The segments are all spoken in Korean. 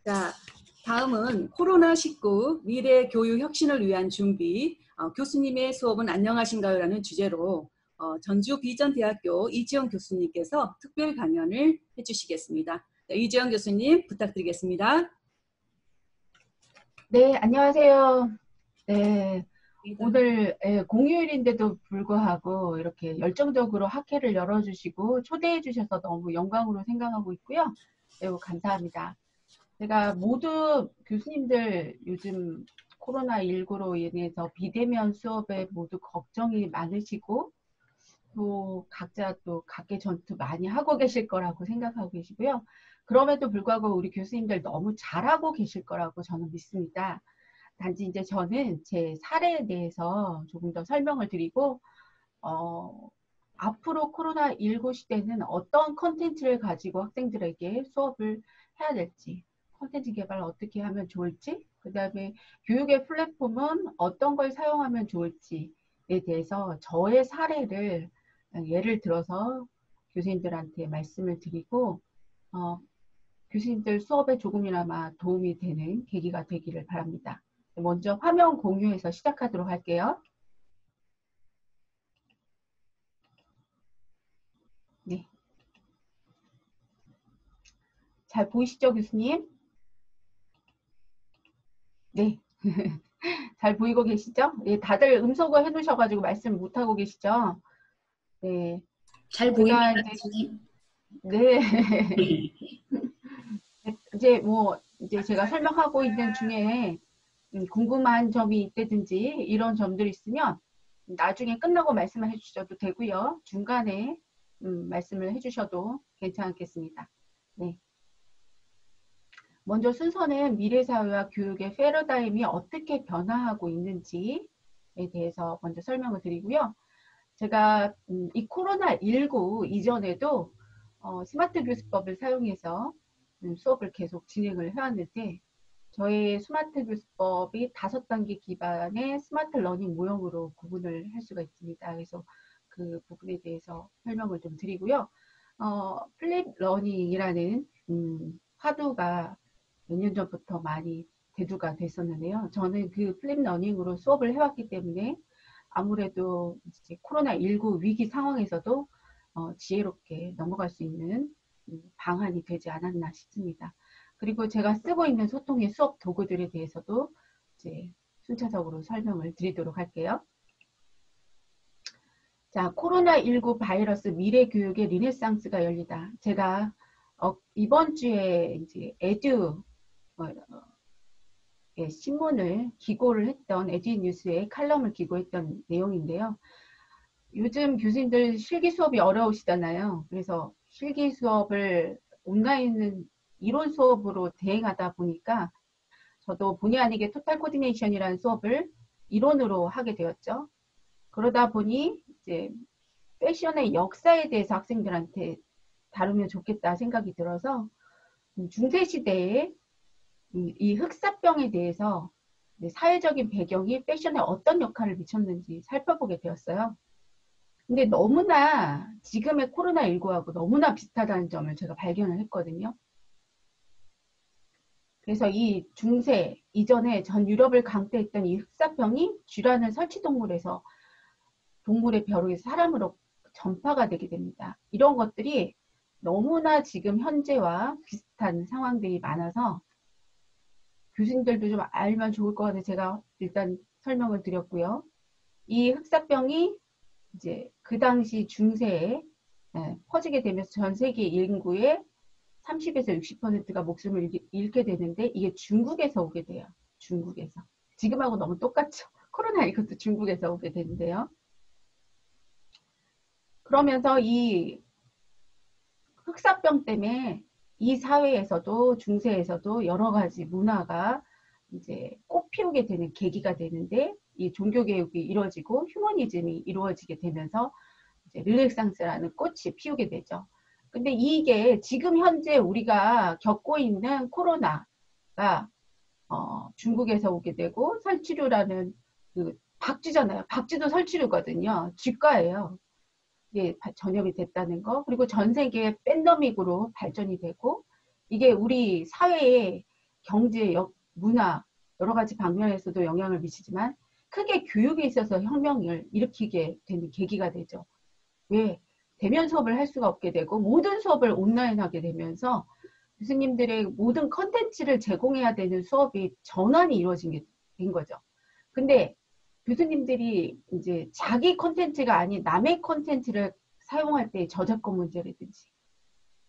자, 다음은 코로나19 미래 교육 혁신을 위한 준비, 교수님의 수업은 안녕하신가요? 라는 주제로 전주 비전대학교 이지영 교수님께서 특별 강연을 해주시겠습니다. 이지영 교수님 부탁드리겠습니다. 네, 안녕하세요. 네, 오늘 공휴일인데도 불구하고 이렇게 열정적으로 학회를 열어주시고 초대해 주셔서 너무 영광으로 생각하고 있고요. 매우 감사합니다. 제가 모두 교수님들 요즘 코로나19로 인해서 비대면 수업에 모두 걱정이 많으시고 또 각자 또 각계 전투 많이 하고 계실 거라고 생각하고 계시고요. 그럼에도 불구하고 우리 교수님들 너무 잘하고 계실 거라고 저는 믿습니다. 단지 이제 저는 제 사례에 대해서 조금 더 설명을 드리고 앞으로 코로나19 시대는 어떤 컨텐츠를 가지고 학생들에게 수업을 해야 될지, 컨텐츠 개발 어떻게 하면 좋을지, 그 다음에 교육의 플랫폼은 어떤 걸 사용하면 좋을지에 대해서 저의 사례를 예를 들어서 교수님들한테 말씀을 드리고 교수님들 수업에 조금이나마 도움이 되는 계기가 되기를 바랍니다. 먼저 화면 공유해서 시작하도록 할게요. 네. 잘 보이시죠, 교수님? 네. 잘 보이고 계시죠? 네, 다들 음소거 해놓으셔가지고 말씀 못하고 계시죠? 네. 잘 보입니다, 제가 교수님. 네. 이제 제가 설명하고 있는 중에 궁금한 점이 있다든지 이런 점들이 있으면 나중에 끝나고 말씀을 해주셔도 되고요. 중간에 말씀을 해주셔도 괜찮겠습니다. 네. 먼저 순서는 미래사회와 교육의 패러다임이 어떻게 변화하고 있는지에 대해서 먼저 설명을 드리고요. 제가 이 코로나19 이전에도 스마트 교수법을 사용해서 수업을 계속 진행을 해왔는데 저의 스마트 교수법이 5단계 기반의 스마트 러닝 모형으로 구분을 할 수가 있습니다. 그래서 그 부분에 대해서 설명을 좀 드리고요. 플립 러닝이라는 화두가 몇 년 전부터 많이 대두가 됐었는데요. 저는 그 플립 러닝으로 수업을 해왔기 때문에 아무래도 이제 코로나19 위기 상황에서도 지혜롭게 넘어갈 수 있는 방안이 되지 않았나 싶습니다. 그리고 제가 쓰고 있는 소통의 수업 도구들에 대해서도 이제 순차적으로 설명을 드리도록 할게요. 자, 코로나19 바이러스 미래 교육의 르네상스가 열리다. 제가 이번 주에 이제 신문을 기고를 했던 에듀뉴스에 칼럼을 기고했던 내용인데요. 요즘 교수님들 실기 수업이 어려우시잖아요. 그래서 실기 수업을 온라인 이론 수업으로 대행하다 보니까 저도 본의 아니게 토탈 코디네이션이라는 수업을 이론으로 하게 되었죠. 그러다 보니 이제 패션의 역사에 대해서 학생들한테 다루면 좋겠다 생각이 들어서 중세 시대에 이 흑사병에 대해서 사회적인 배경이 패션에 어떤 역할을 미쳤는지 살펴보게 되었어요. 근데 너무나 지금의 코로나19하고 너무나 비슷하다는 점을 제가 발견을 했거든요. 그래서 이 중세 이전에 전 유럽을 강타했던 이 흑사병이 쥐라는 설치동물에서 동물의 벼룩에서 사람으로 전파가 되게 됩니다. 이런 것들이 너무나 지금 현재와 비슷한 상황들이 많아서 교수님들도 좀 알면 좋을 것 같아서 제가 일단 설명을 드렸고요. 이 흑사병이 이제 그 당시 중세에 퍼지게 되면서 전 세계 인구의 30에서 60%가 목숨을 잃게 되는데 이게 중국에서 오게 돼요. 중국에서. 지금하고 너무 똑같죠. 코로나19도 중국에서 오게 되는데요. 그러면서 이 흑사병 때문에 이 사회에서도 중세에서도 여러 가지 문화가 이제 꽃피우게 되는 계기가 되는데 이 종교개혁이 이루어지고 휴머니즘이 이루어지게 되면서 이제 르네상스라는 꽃이 피우게 되죠. 근데 이게 지금 현재 우리가 겪고 있는 코로나가 중국에서 오게 되고 설치류라는 그 박쥐잖아요. 박쥐도 설치류거든요. 쥐과예요. 이게 전염이 됐다는 거. 그리고 전 세계 팬데믹으로 발전이 되고 이게 우리 사회에 경제, 문화 여러 가지 방면에서도 영향을 미치지만 크게 교육에 있어서 혁명을 일으키게 되는 계기가 되죠. 왜? 대면 수업을 할 수가 없게 되고 모든 수업을 온라인 하게 되면서 교수님들의 모든 컨텐츠를 제공해야 되는 수업이 전환이 이루어진 게 된 거죠. 근데 교수님들이 이제 자기 컨텐츠가 아닌 남의 컨텐츠를 사용할 때 저작권 문제라든지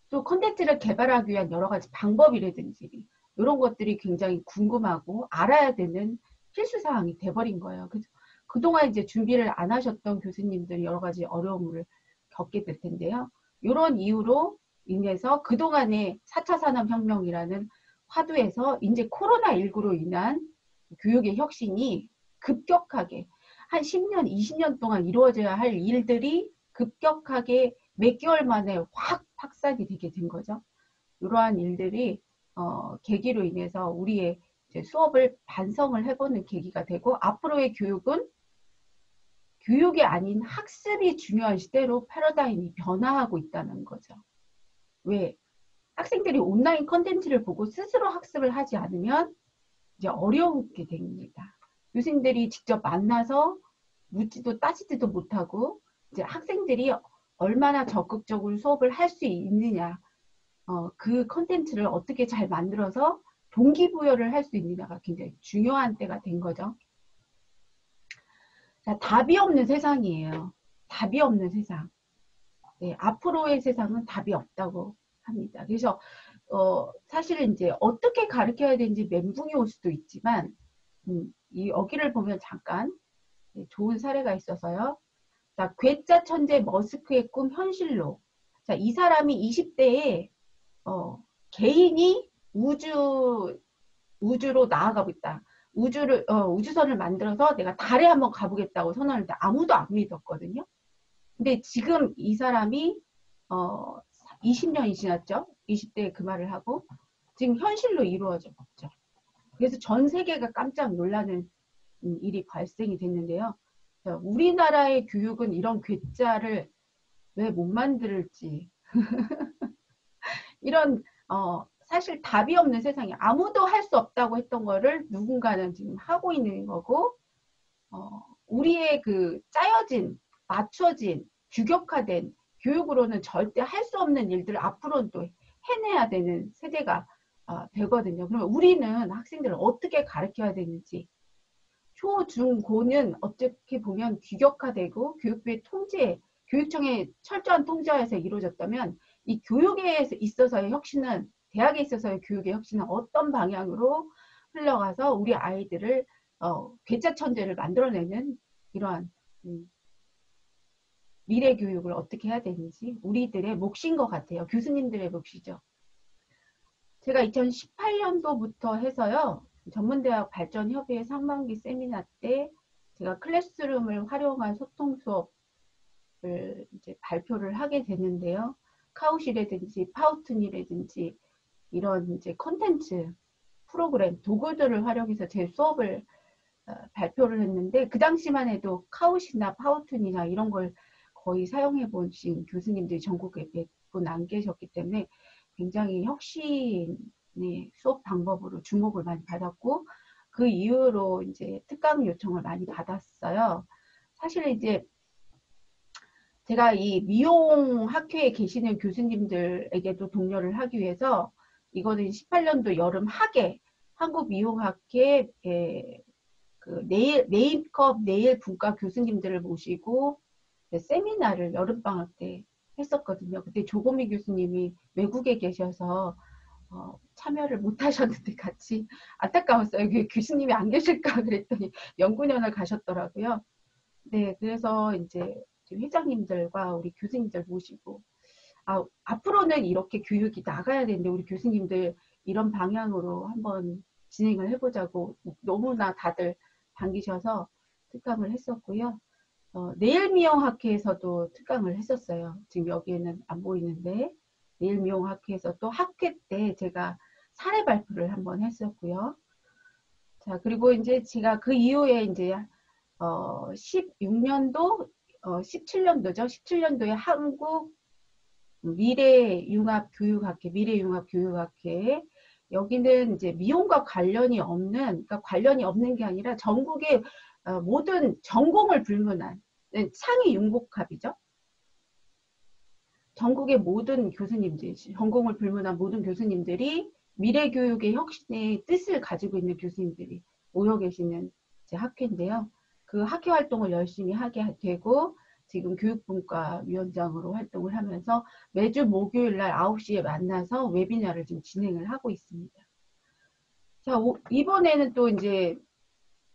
또 컨텐츠를 개발하기 위한 여러 가지 방법이라든지 이런 것들이 굉장히 궁금하고 알아야 되는 필수 사항이 돼버린 거예요. 그래서 그동안 이제 준비를 안 하셨던 교수님들이 여러 가지 어려움을 겪게 될 텐데요. 이런 이유로 인해서 그동안의 4차 산업혁명이라는 화두에서 이제 코로나19로 인한 교육의 혁신이 급격하게 한 10년, 20년 동안 이루어져야 할 일들이 급격하게 몇 개월 만에 확 확산이 되게 된 거죠. 이러한 일들이 계기로 인해서 우리의 이제 수업을 반성을 해보는 계기가 되고 앞으로의 교육은 교육이 아닌 학습이 중요한 시대로 패러다임이 변화하고 있다는 거죠. 왜? 학생들이 온라인 컨텐츠를 보고 스스로 학습을 하지 않으면 이제 어려우게 됩니다. 교수님들이 직접 만나서 묻지도 따지지도 못하고 이제 학생들이 얼마나 적극적으로 수업을 할 수 있느냐, 그 컨텐츠를 어떻게 잘 만들어서 동기부여를 할 수 있느냐가 굉장히 중요한 때가 된 거죠. 자, 답이 없는 세상이에요. 답이 없는 세상. 네, 앞으로의 세상은 답이 없다고 합니다. 그래서 사실 이제 어떻게 가르쳐야 되는지 멘붕이 올 수도 있지만 여기를 보면 잠깐 좋은 사례가 있어서요. 자, 괴짜 천재 머스크의 꿈 현실로. 자, 이 사람이 20대에 개인이 우주로 나아가고 있다. 우주선을 만들어서 내가 달에 한번 가보겠다고 선언했는데 아무도 안 믿었거든요. 근데 지금 이 사람이 20년이 지났죠. 20대에 그 말을 하고 지금 현실로 이루어졌죠. 그래서 전 세계가 깜짝 놀라는 일이 발생이 됐는데요. 자, 우리나라의 교육은 이런 괴짜를 왜 못 만들지? 이런 사실 답이 없는 세상이 아무도 할 수 없다고 했던 거를 누군가는 지금 하고 있는 거고 우리의 그 짜여진, 맞춰진, 규격화된 교육으로는 절대 할 수 없는 일들을 앞으로는 또 해내야 되는 세대가 되거든요. 그러면 우리는 학생들을 어떻게 가르쳐야 되는지 초, 중, 고는 어떻게 보면 규격화되고 교육부의 통제, 교육청의 철저한 통제하에서 이루어졌다면 이 교육에 있어서의 혁신은 대학에 있어서의 교육의 혁신은 어떤 방향으로 흘러가서 우리 아이들을 괴짜 천재를 만들어내는 이러한 미래 교육을 어떻게 해야 되는지 우리들의 몫인 것 같아요. 교수님들의 몫이죠. 제가 2018년도부터 해서요. 전문대학 발전협의회 상반기 세미나 때 제가 클래스룸을 활용한 소통 수업을 이제 발표를 하게 됐는데요. 카우시라든지 파우튼이라든지 이런 이제 컨텐츠 프로그램 도구들을 활용해서 제 수업을 발표를 했는데 그 당시만 해도 카우시나 파우튼이나 이런 걸 거의 사용해 보신 교수님들이 전국에 몇 분 안 계셨기 때문에 굉장히 혁신의 수업 방법으로 주목을 많이 받았고 그 이후로 이제 특강 요청을 많이 받았어요. 사실 이제 제가 이 미용학회에 계시는 교수님들에게도 독려를 하기 위해서 이거는 18년도 여름 학예 한국미용학회 그 메이크업 네일 분과 교수님들을 모시고 세미나를 여름방학 때 했었거든요. 그때 조고미 교수님이 외국에 계셔서 참여를 못 하셨는데 같이 안타까웠어요. 교수님이 안 계실까 그랬더니 연구년을 가셨더라고요. 네, 그래서 이제 회장님들과 우리 교수님들 모시고 앞으로는 이렇게 교육이 나가야 되는데 우리 교수님들 이런 방향으로 한번 진행을 해보자고 너무나 다들 반기셔서 특강을 했었고요. 네일미용학회에서도 특강을 했었어요. 지금 여기에는 안 보이는데 네일미용학회에서 또 학회 때 제가 사례 발표를 한번 했었고요. 자, 그리고 이제 제가 그 이후에 이제 16년도 17년도죠. 17년도에 한국 미래융합교육학회 여기는 이제 미용과 관련이 없는, 그러니까 관련이 없는 게 아니라 전국의 모든 전공을 불문한 상위 융복합이죠. 전국의 모든 교수님들, 전공을 불문한 모든 교수님들이 미래교육의 혁신의 뜻을 가지고 있는 교수님들이 모여 계시는 이제 학회인데요. 그 학회 활동을 열심히 하게 되고 지금 교육분과 위원장으로 활동을 하면서 매주 목요일 날 9시에 만나서 웨비나를 지금 진행을 하고 있습니다. 자, 이번에는 또 이제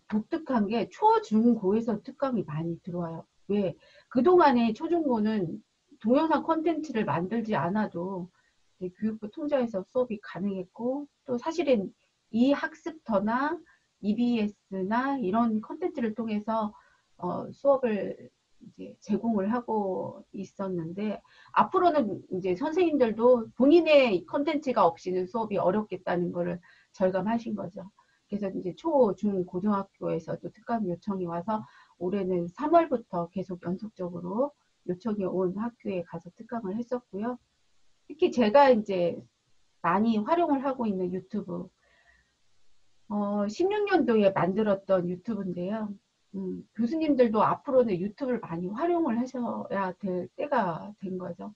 독특한 게 초, 중, 고에서 특강이 많이 들어와요. 왜? 그동안에 초중고는 동영상 콘텐츠를 만들지 않아도 교육부 통제에서 수업이 가능했고, 또 사실은 이 학습터나 EBS나 이런 콘텐츠를 통해서 수업을 이제 제공을 하고 있었는데, 앞으로는 이제 선생님들도 본인의 콘텐츠가 없이는 수업이 어렵겠다는 거를 절감하신 거죠. 그래서 이제 초, 중, 고등학교에서도 특강 요청이 와서 올해는 3월부터 계속 연속적으로 요청이 온 학교에 가서 특강을 했었고요. 특히 제가 이제 많이 활용을 하고 있는 유튜브, 16년도에 만들었던 유튜브인데요. 교수님들도 앞으로는 유튜브를 많이 활용을 하셔야 될 때가 된 거죠.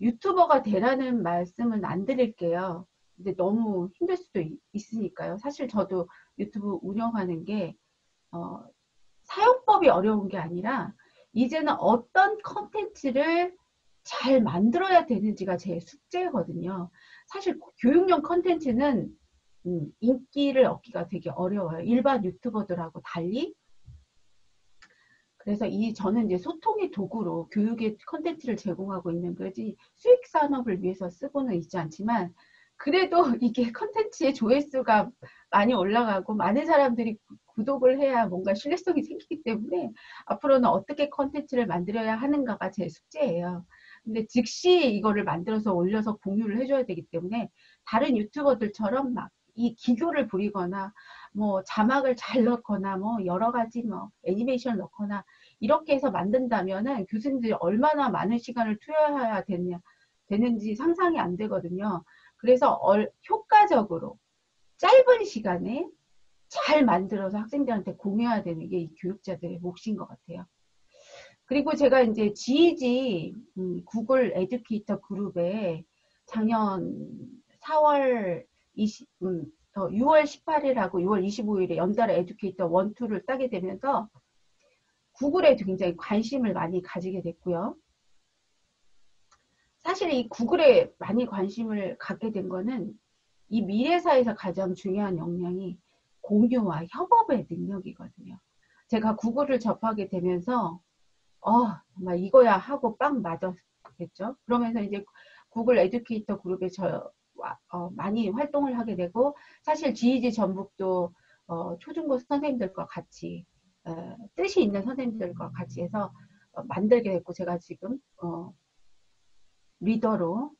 유튜버가 되라는 말씀은 안 드릴게요. 근데 너무 힘들 수도 있으니까요. 사실 저도 유튜브 운영하는 게 사용법이 어려운 게 아니라 이제는 어떤 컨텐츠를 잘 만들어야 되는지가 제 숙제거든요. 사실 교육용 컨텐츠는 인기를 얻기가 되게 어려워요. 일반 유튜버들하고 달리. 그래서 저는 이제 소통의 도구로 교육의 컨텐츠를 제공하고 있는 거지 수익 산업을 위해서 쓰고는 있지 않지만, 그래도 이게 컨텐츠의 조회수가 많이 올라가고 많은 사람들이 구독을 해야 뭔가 신뢰성이 생기기 때문에 앞으로는 어떻게 컨텐츠를 만들어야 하는가가 제 숙제예요. 근데 즉시 이거를 만들어서 올려서 공유를 해줘야 되기 때문에 다른 유튜버들처럼 막 이 기교를 부리거나 뭐 자막을 잘 넣거나 뭐 여러 가지 뭐 애니메이션을 넣거나 이렇게 해서 만든다면은 교수님들이 얼마나 많은 시간을 투여해야 되는지 상상이 안 되거든요. 그래서 효과적으로 짧은 시간에 잘 만들어서 학생들한테 공유해야 되는 게 이 교육자들의 몫인 것 같아요. 그리고 제가 이제 GEG 구글 에듀케이터 그룹에 작년 4월 6월 18일하고 6월 25일에 연달아 에듀케이터 1, 2를 따게 되면서 구글에 굉장히 관심을 많이 가지게 됐고요. 사실 이 구글에 많이 관심을 갖게 된 거는 이 미래사에서 가장 중요한 역량이 공유와 협업의 능력이거든요. 제가 구글을 접하게 되면서 정말 이거야 하고 빵 맞았겠죠. 그러면서 이제 구글 에듀케이터 그룹에 많이 활동을 하게 되고, 사실 GEG 전북도 초중고 선생님들과 같이 뜻이 있는 선생님들과 같이 해서 만들게 됐고, 제가 지금 리더로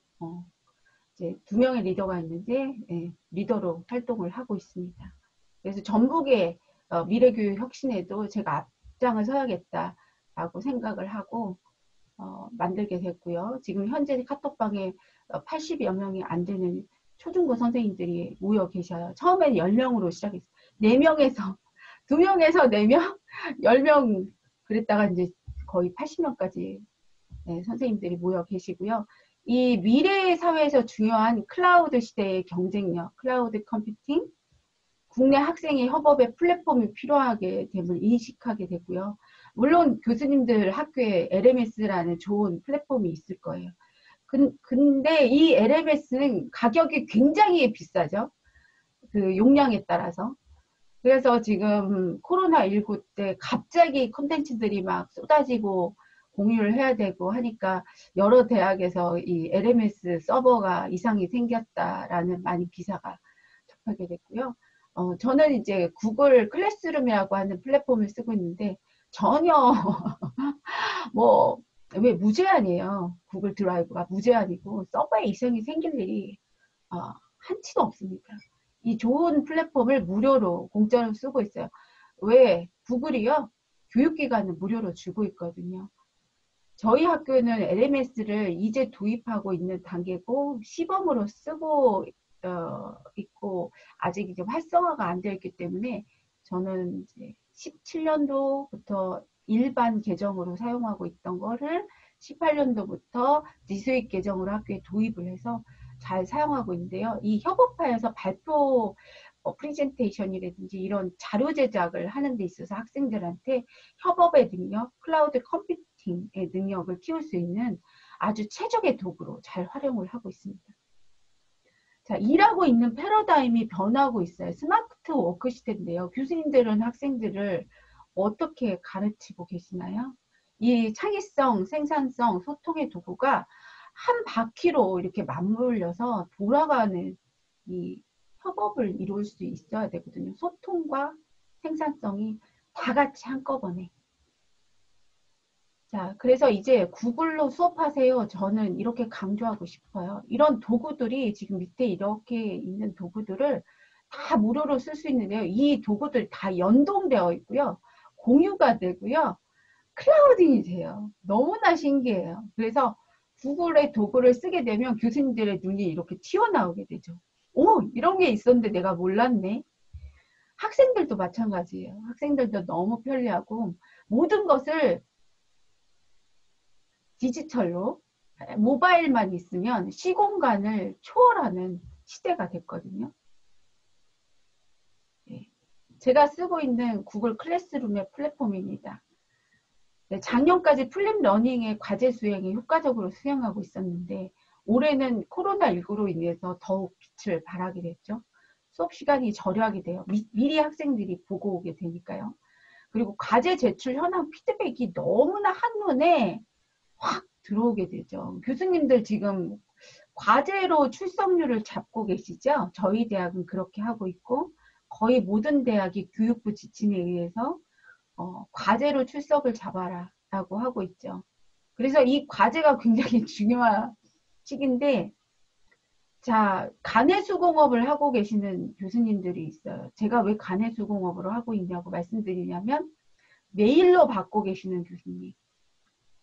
이제 2명의 리더가 있는데 리더로 활동을 하고 있습니다. 그래서 전북의 미래교육 혁신에도 제가 앞장을 서야겠다라고 생각을 하고 만들게 됐고요. 지금 현재 카톡방에 80여 명이 안 되는 초중고 선생님들이 모여 계셔요. 처음에는 10명으로 시작했어요. 4명에서 2명에서 4명, 10명 그랬다가 이제 거의 80명까지 선생님들이 모여 계시고요. 이 미래 사회에서 중요한 클라우드 시대의 경쟁력, 클라우드 컴퓨팅, 국내 학생의 협업의 플랫폼이 필요하게 됨을 인식하게 됐고요. 물론 교수님들 학교에 LMS라는 좋은 플랫폼이 있을 거예요. 근데 이 LMS는 가격이 굉장히 비싸죠. 그 용량에 따라서. 그래서 지금 코로나19 때 갑자기 콘텐츠들이 막 쏟아지고 공유를 해야 되고 하니까 여러 대학에서 이 LMS 서버가 이상이 생겼다라는 많은 기사가 접하게 됐고요. 저는 이제 구글 클래스룸이라고 하는 플랫폼을 쓰고 있는데 전혀 뭐 왜 무제한이에요. 구글 드라이브가 무제한이고 서버에 이상이 생길 일이 한치도 없습니다. 이 좋은 플랫폼을 무료로 공짜로 쓰고 있어요. 왜? 구글이요. 교육기관은 무료로 주고 있거든요. 저희 학교는 LMS를 이제 도입하고 있는 단계고 시범으로 쓰고 있고 아직 이제 활성화가 안 되어 있기 때문에 저는 이제 17년도부터 일반 계정으로 사용하고 있던 거를 18년도부터 지수익 계정으로 학교에 도입을 해서 잘 사용하고 있는데요. 이 협업파에서 발표 프리젠테이션이라든지 이런 자료 제작을 하는 데 있어서 학생들한테 협업의 능력, 클라우드 컴퓨팅의 능력을 키울 수 있는 아주 최적의 도구로 잘 활용을 하고 있습니다. 자, 일하고 있는 패러다임이 변하고 있어요. 스마트 워크 시대인데요. 교수님들은 학생들을 어떻게 가르치고 계시나요? 이 창의성, 생산성, 소통의 도구가 한 바퀴로 이렇게 맞물려서 돌아가는 이 협업을 이룰 수 있어야 되거든요. 소통과 생산성이 다 같이 한꺼번에. 자, 그래서 이제 구글로 수업하세요. 저는 이렇게 강조하고 싶어요. 이런 도구들이 지금 밑에 이렇게 있는 도구들을 다 무료로 쓸 수 있는데요. 이 도구들 다 연동되어 있고요. 공유가 되고요. 클라우딩이 돼요. 너무나 신기해요. 그래서 구글의 도구를 쓰게 되면 교수님들의 눈이 이렇게 튀어나오게 되죠. 오, 이런 게 있었는데 내가 몰랐네. 학생들도 마찬가지예요. 학생들도 너무 편리하고 모든 것을 디지털로 모바일만 있으면 시공간을 초월하는 시대가 됐거든요. 제가 쓰고 있는 구글 클래스룸의 플랫폼입니다. 작년까지 플립러닝의 과제 수행이 효과적으로 수행하고 있었는데 올해는 코로나19로 인해서 더욱 빛을 발하게 됐죠. 수업 시간이 절약이 돼요. 미리 학생들이 보고 오게 되니까요. 그리고 과제 제출 현황 피드백이 너무나 한눈에 확 들어오게 되죠. 교수님들 지금 과제로 출석률을 잡고 계시죠? 저희 대학은 그렇게 하고 있고 거의 모든 대학이 교육부 지침에 의해서 과제로 출석을 잡아라 라고 하고 있죠. 그래서 이 과제가 굉장히 중요한 시기인데 자, 간해수공업을 하고 계시는 교수님들이 있어요. 제가 왜 간해수공업으로 하고 있냐고 말씀드리냐면 메일로 받고 계시는 교수님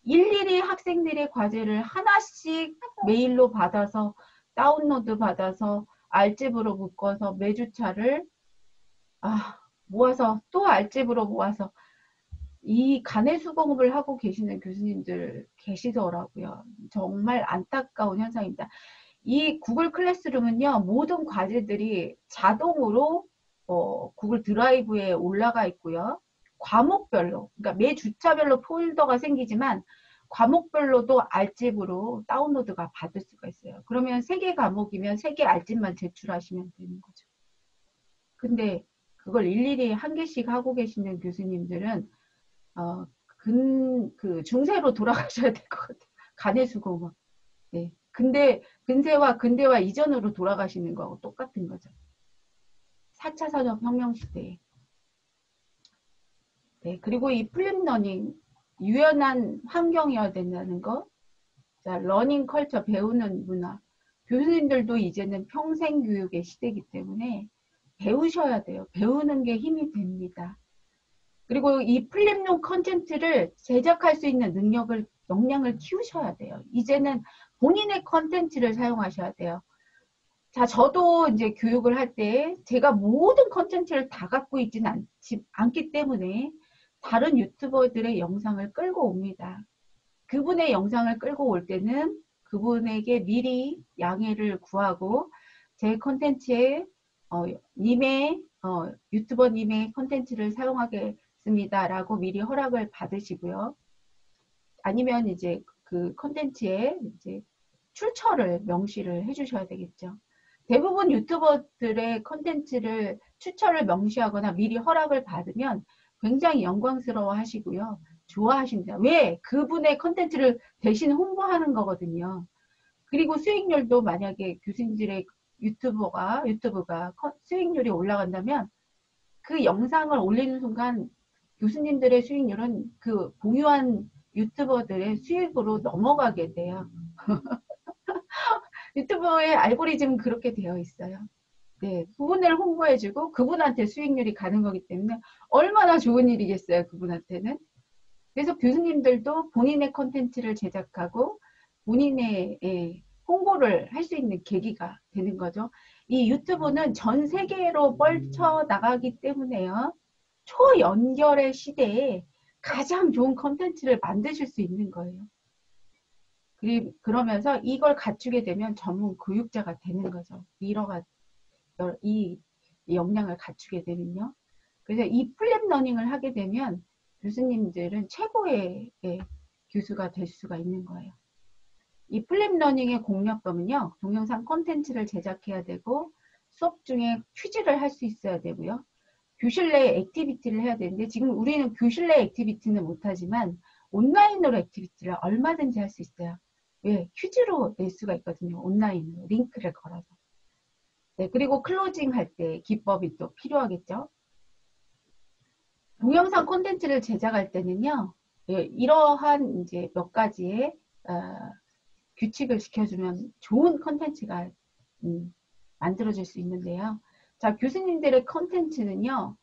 일일이 학생들의 과제를 하나씩 메일로 받아서 다운로드 받아서 알집으로 묶어서 매주차를 모아서 또 알집으로 모아서 이 간해수공업을 하고 계시는 교수님들 계시더라고요. 정말 안타까운 현상입니다. 이 구글 클래스룸은요. 모든 과제들이 자동으로 구글 드라이브에 올라가 있고요. 과목별로, 그러니까 매 주차별로 폴더가 생기지만 과목별로도 알집으로 다운로드가 받을 수가 있어요. 그러면 3개 과목이면 3개 알집만 제출하시면 되는 거죠. 근데 그걸 일일이 한 개씩 하고 계시는 교수님들은 그 중세로 돌아가셔야 될 것 같아요. 간해수공업. 네. 근데 근대화 이전으로 돌아가시는 거하고 똑같은 거죠. 4차 산업혁명 시대에. 네. 그리고 이 플립러닝 유연한 환경이어야 된다는 거. 자, 러닝 컬처 배우는 문화. 교수님들도 이제는 평생 교육의 시대이기 때문에 배우셔야 돼요. 배우는 게 힘이 됩니다. 그리고 이 플립용 컨텐츠를 제작할 수 있는 역량을 키우셔야 돼요. 이제는 본인의 컨텐츠를 사용하셔야 돼요. 자, 저도 이제 교육을 할 때 제가 모든 컨텐츠를 다 갖고 있지는 않기 때문에 다른 유튜버들의 영상을 끌고 옵니다. 그분의 영상을 끌고 올 때는 그분에게 미리 양해를 구하고 제 컨텐츠에 유튜버님의 컨텐츠를 사용하겠습니다라고 미리 허락을 받으시고요. 아니면 이제 그 컨텐츠에 이제 출처를 명시를 해주셔야 되겠죠. 대부분 유튜버들의 컨텐츠를 출처를 명시하거나 미리 허락을 받으면 굉장히 영광스러워 하시고요. 좋아하십니다. 왜? 그분의 컨텐츠를 대신 홍보하는 거거든요. 그리고 수익률도 만약에 교수님들의 유튜브가 수익률이 올라간다면 그 영상을 올리는 순간 교수님들의 수익률은 그 공유한 유튜버들의 수익으로 넘어가게 돼요. 유튜브의 알고리즘은 그렇게 되어 있어요. 네, 그분을 홍보해주고 그분한테 수익률이 가는 거기 때문에 얼마나 좋은 일이겠어요, 그분한테는. 그래서 교수님들도 본인의 콘텐츠를 제작하고 본인의 홍보를 할 수 있는 계기가 되는 거죠. 이 유튜브는 전 세계로 뻗쳐 나가기 때문에요. 초연결의 시대에 가장 좋은 컨텐츠를 만드실 수 있는 거예요. 그러면서 이걸 갖추게 되면 전문 교육자가 되는 거죠. 이 역량을 갖추게 되면요. 그래서 이 플랫 러닝을 하게 되면 교수님들은 최고의 교수가 될 수가 있는 거예요. 이 플랫 러닝의 공략법은요. 동영상 콘텐츠를 제작해야 되고 수업 중에 퀴즈를 할 수 있어야 되고요. 교실 내 액티비티를 해야 되는데 지금 우리는 교실 내 액티비티는 못하지만 온라인으로 액티비티를 얼마든지 할 수 있어요. 왜? 퀴즈로 낼 수가 있거든요. 온라인으로 링크를 걸어서. 네, 그리고 클로징 할 때 기법이 또 필요하겠죠. 동영상 콘텐츠를 제작할 때는요. 예, 이러한 이제 몇 가지의 규칙을 지켜주면 좋은 컨텐츠가 만들어질 수 있는데요. 자, 교수님들의 컨텐츠는요.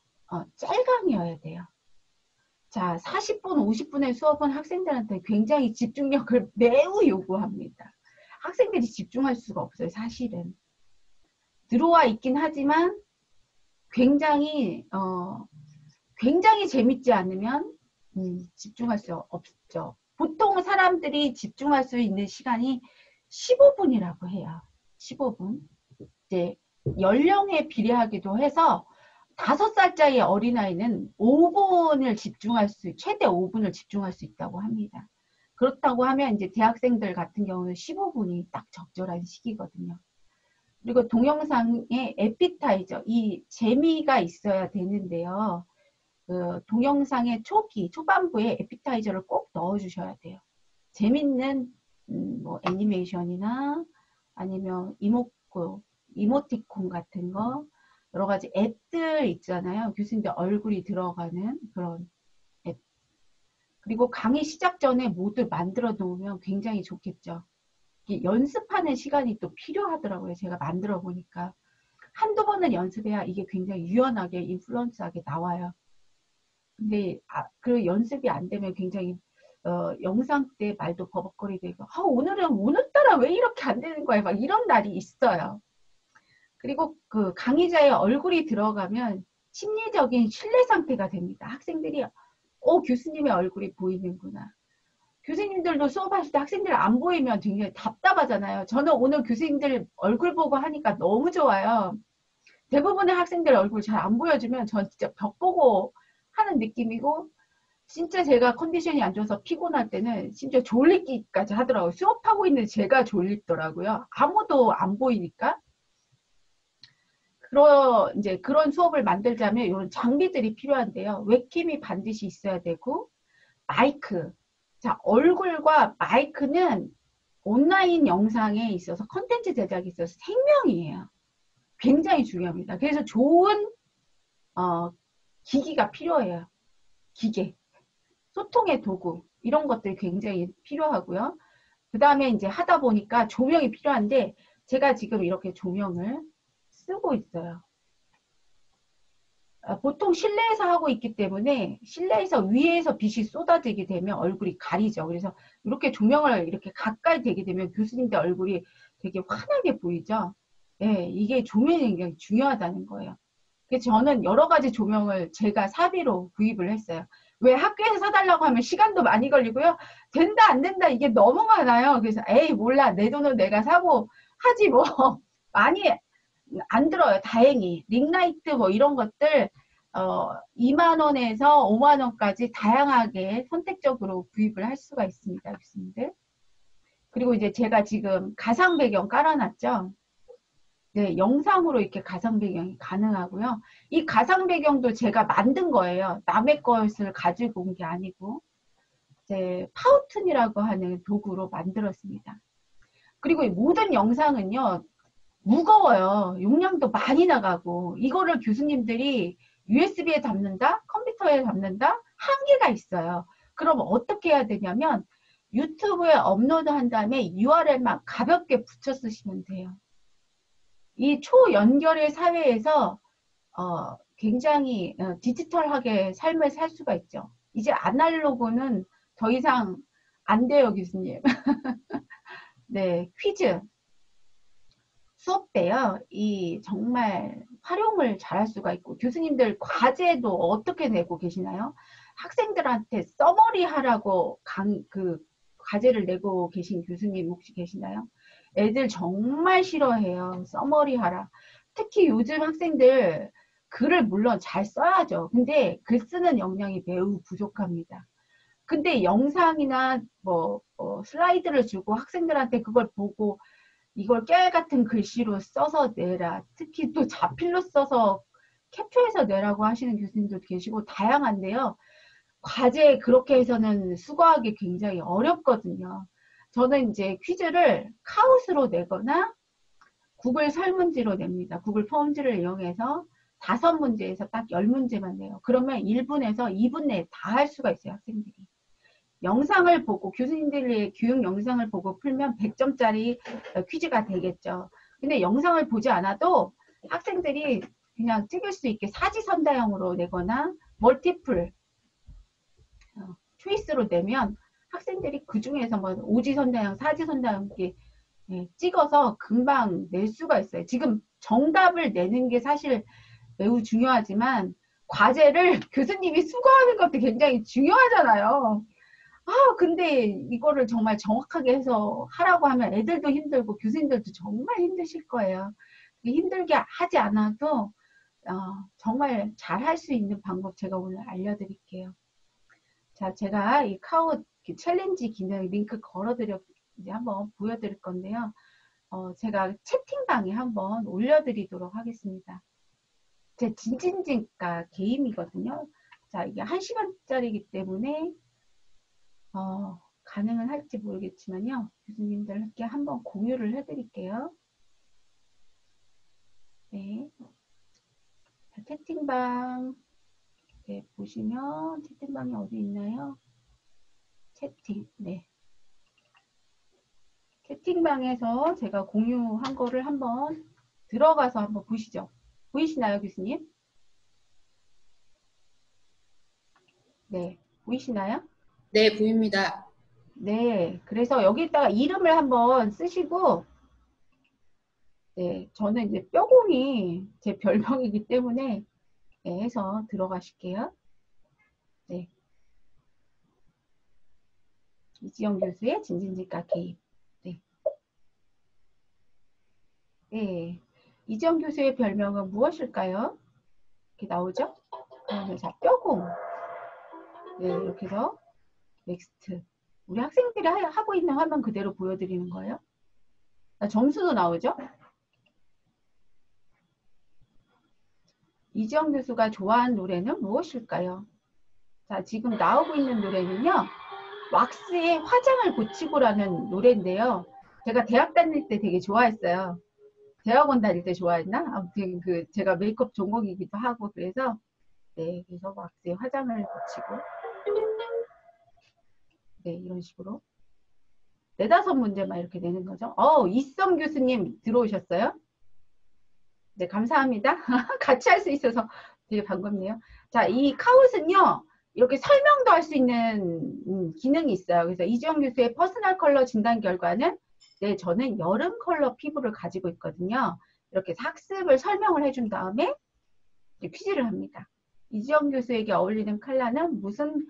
짤강이어야 돼요. 자, 40분, 50분의 수업은 학생들한테 굉장히 집중력을 매우 요구합니다. 학생들이 집중할 수가 없어요, 사실은. 들어와 있긴 하지만 굉장히 재밌지 않으면 집중할 수 없죠. 보통 사람들이 집중할 수 있는 시간이 15분이라고 해요. 15분. 이제 연령에 비례하기도 해서 5살짜리 어린아이는 5분을 최대 5분을 집중할 수 있다고 합니다. 그렇다고 하면 이제 대학생들 같은 경우는 15분이 딱 적절한 시기거든요. 그리고 동영상의 에피타이저, 이 재미가 있어야 되는데요. 그 동영상의 초반부에 에피타이저를 꼭 넣어주셔야 돼요. 재밌는 뭐 애니메이션이나 아니면 이모티콘 같은 거 여러 가지 앱들 있잖아요. 교수님들 얼굴이 들어가는 그런 앱. 그리고 강의 시작 전에 모두 만들어 놓으면 굉장히 좋겠죠. 연습하는 시간이 또 필요하더라고요. 제가 만들어 보니까. 한두 번은 연습해야 이게 굉장히 유연하게 인플루언스하게 나와요. 근데 그 연습이 안 되면 굉장히 영상 때 말도 버벅거리고 오늘따라 왜 이렇게 안 되는 거야? 막 이런 날이 있어요. 그리고 그 강의자의 얼굴이 들어가면 심리적인 신뢰 상태가 됩니다. 학생들이 교수님의 얼굴이 보이는구나. 교수님들도 수업하실 때 학생들 안 보이면 굉장히 답답하잖아요. 저는 오늘 교수님들 얼굴 보고 하니까 너무 좋아요. 대부분의 학생들 얼굴 잘 안 보여주면 전 진짜 벽 보고 하는 느낌이고 진짜 제가 컨디션이 안 좋아서 피곤할 때는 심지어 졸리기까지 하더라고요. 수업하고 있는 제가 졸리더라고요. 아무도 안 보이니까. 이제 그런 수업을 만들자면 이런 장비들이 필요한데요. 웹캠이 반드시 있어야 되고 마이크. 자, 얼굴과 마이크는 온라인 영상에 있어서 컨텐츠 제작에 있어서 생명이에요. 굉장히 중요합니다. 그래서 좋은 기기가 필요해요. 기계. 소통의 도구. 이런 것들이 굉장히 필요하고요. 그 다음에 이제 하다 보니까 조명이 필요한데 제가 지금 이렇게 조명을 쓰고 있어요. 보통 실내에서 하고 있기 때문에 실내에서 위에서 빛이 쏟아지게 되면 얼굴이 가리죠. 그래서 이렇게 조명을 이렇게 가까이 대게 되면 교수님들 얼굴이 되게 환하게 보이죠. 예, 이게 조명이 굉장히 중요하다는 거예요. 그래서 저는 여러 가지 조명을 제가 사비로 구입을 했어요. 왜 학교에서 사달라고 하면 시간도 많이 걸리고요. 된다 안 된다 이게 너무 많아요. 그래서 에이 몰라 내 돈은 내가 사고 하지 뭐 많이 안 들어요. 다행히 링라이트 뭐 이런 것들 2만 원에서 5만 원까지 다양하게 선택적으로 구입을 할 수가 있습니다. 교수님들. 그리고 이제 제가 지금 가상 배경 깔아놨죠. 네, 영상으로 이렇게 가상 배경이 가능하고요. 이 가상 배경도 제가 만든 거예요. 남의 것을 가지고 온 게 아니고 이제 파우튼이라고 하는 도구로 만들었습니다. 그리고 이 모든 영상은요. 무거워요. 용량도 많이 나가고 이거를 교수님들이 USB에 담는다? 컴퓨터에 담는다? 한계가 있어요. 그럼 어떻게 해야 되냐면 유튜브에 업로드 한 다음에 URL만 가볍게 붙여 쓰시면 돼요. 이 초연결의 사회에서 굉장히 디지털하게 삶을 살 수가 있죠. 이제 아날로그는 더 이상 안 돼요, 교수님. 네, 퀴즈. 수업 때요, 이 정말 활용을 잘할 수가 있고, 교수님들 과제도 어떻게 내고 계시나요? 학생들한테 써머리 하라고 과제를 내고 계신 교수님 혹시 계시나요? 애들 정말 싫어해요. 써머리 하라. 특히 요즘 학생들 글을 물론 잘 써야죠. 근데 글 쓰는 역량이 매우 부족합니다. 근데 영상이나 슬라이드를 주고 학생들한테 그걸 보고 이걸 깨알 같은 글씨로 써서 내라. 특히 또 자필로 써서 캡처해서 내라고 하시는 교수님도 계시고 다양한데요. 과제 그렇게 해서는 수거하기 굉장히 어렵거든요. 저는 이제 퀴즈를 카웃으로 내거나 구글 설문지로 냅니다. 구글 폼즈를 이용해서 5문제에서 딱 10문제만 내요. 그러면 1분에서 2분 내에 다 할 수가 있어요, 학생들이. 영상을 보고 교수님들의 교육 영상을 보고 풀면 100점짜리 퀴즈가 되겠죠. 근데 영상을 보지 않아도 학생들이 그냥 찍을 수 있게 사지선다형으로 내거나 멀티플 초이스로 내면 학생들이 그 중에서 뭐 오지선다형, 사지선다형 이렇게 찍어서 금방 낼 수가 있어요. 지금 정답을 내는 게 사실 매우 중요하지만 과제를 교수님이 수거하는 것도 굉장히 중요하잖아요. 근데 이거를 정말 정확하게 해서 하라고 하면 애들도 힘들고 교수님들도 정말 힘드실 거예요. 힘들게 하지 않아도 정말 잘 할 수 있는 방법 제가 오늘 알려드릴게요. 자, 제가 이 카웃 챌린지 기능 링크 걸어드려 이제 한번 보여드릴 건데요. 제가 채팅방에 한번 올려드리도록 하겠습니다. 제 진진진가 게임이거든요. 자, 이게 1시간짜리이기 때문에 가능은 할지 모르겠지만요. 교수님들께 한번 공유를 해드릴게요. 네. 자, 채팅방. 네, 보시면 채팅방이 어디 있나요? 채팅. 네. 채팅방에서 제가 공유한 거를 한번 들어가서 한번 보시죠. 보이시나요, 교수님? 네. 보이시나요? 네, 보입니다. 네. 그래서 여기다가 이름을 한번 쓰시고, 네. 저는 이제 뼈공이 제 별명이기 때문에 네, 해서 들어가실게요. 네. 이지영 교수의 진진지가 개입. 네. 네. 이지영 교수의 별명은 무엇일까요? 이렇게 나오죠? 그러면 자, 뼈공. 네, 이렇게 해서 넥스트. 우리 학생들이 하고 있는 화면 그대로 보여드리는 거예요. 점수도 나오죠? 이지영 교수가 좋아하는 노래는 무엇일까요? 자, 지금 나오고 있는 노래는요. 왁스의 화장을 고치고라는 노래인데요. 제가 대학 다닐 때 되게 좋아했어요. 대학원 다닐 때 좋아했나? 아무튼 제가 메이크업 전공이기도 하고 그래서 네, 그래서 왁스의 화장을 고치고 네, 이런 식으로 4-5문제만 이렇게 내는 거죠. 이썸 교수님 들어오셨어요? 네, 감사합니다. 같이 할 수 있어서 되게 반갑네요. 자, 이 카웃은요, 이렇게 설명도 할 수 있는 기능이 있어요. 그래서 이지영 교수의 퍼스널 컬러 진단 결과는 네, 저는 여름 컬러 피부를 가지고 있거든요. 이렇게 학습을 설명을 해준 다음에 퀴즈를 합니다. 이지영 교수에게 어울리는 컬러는 무슨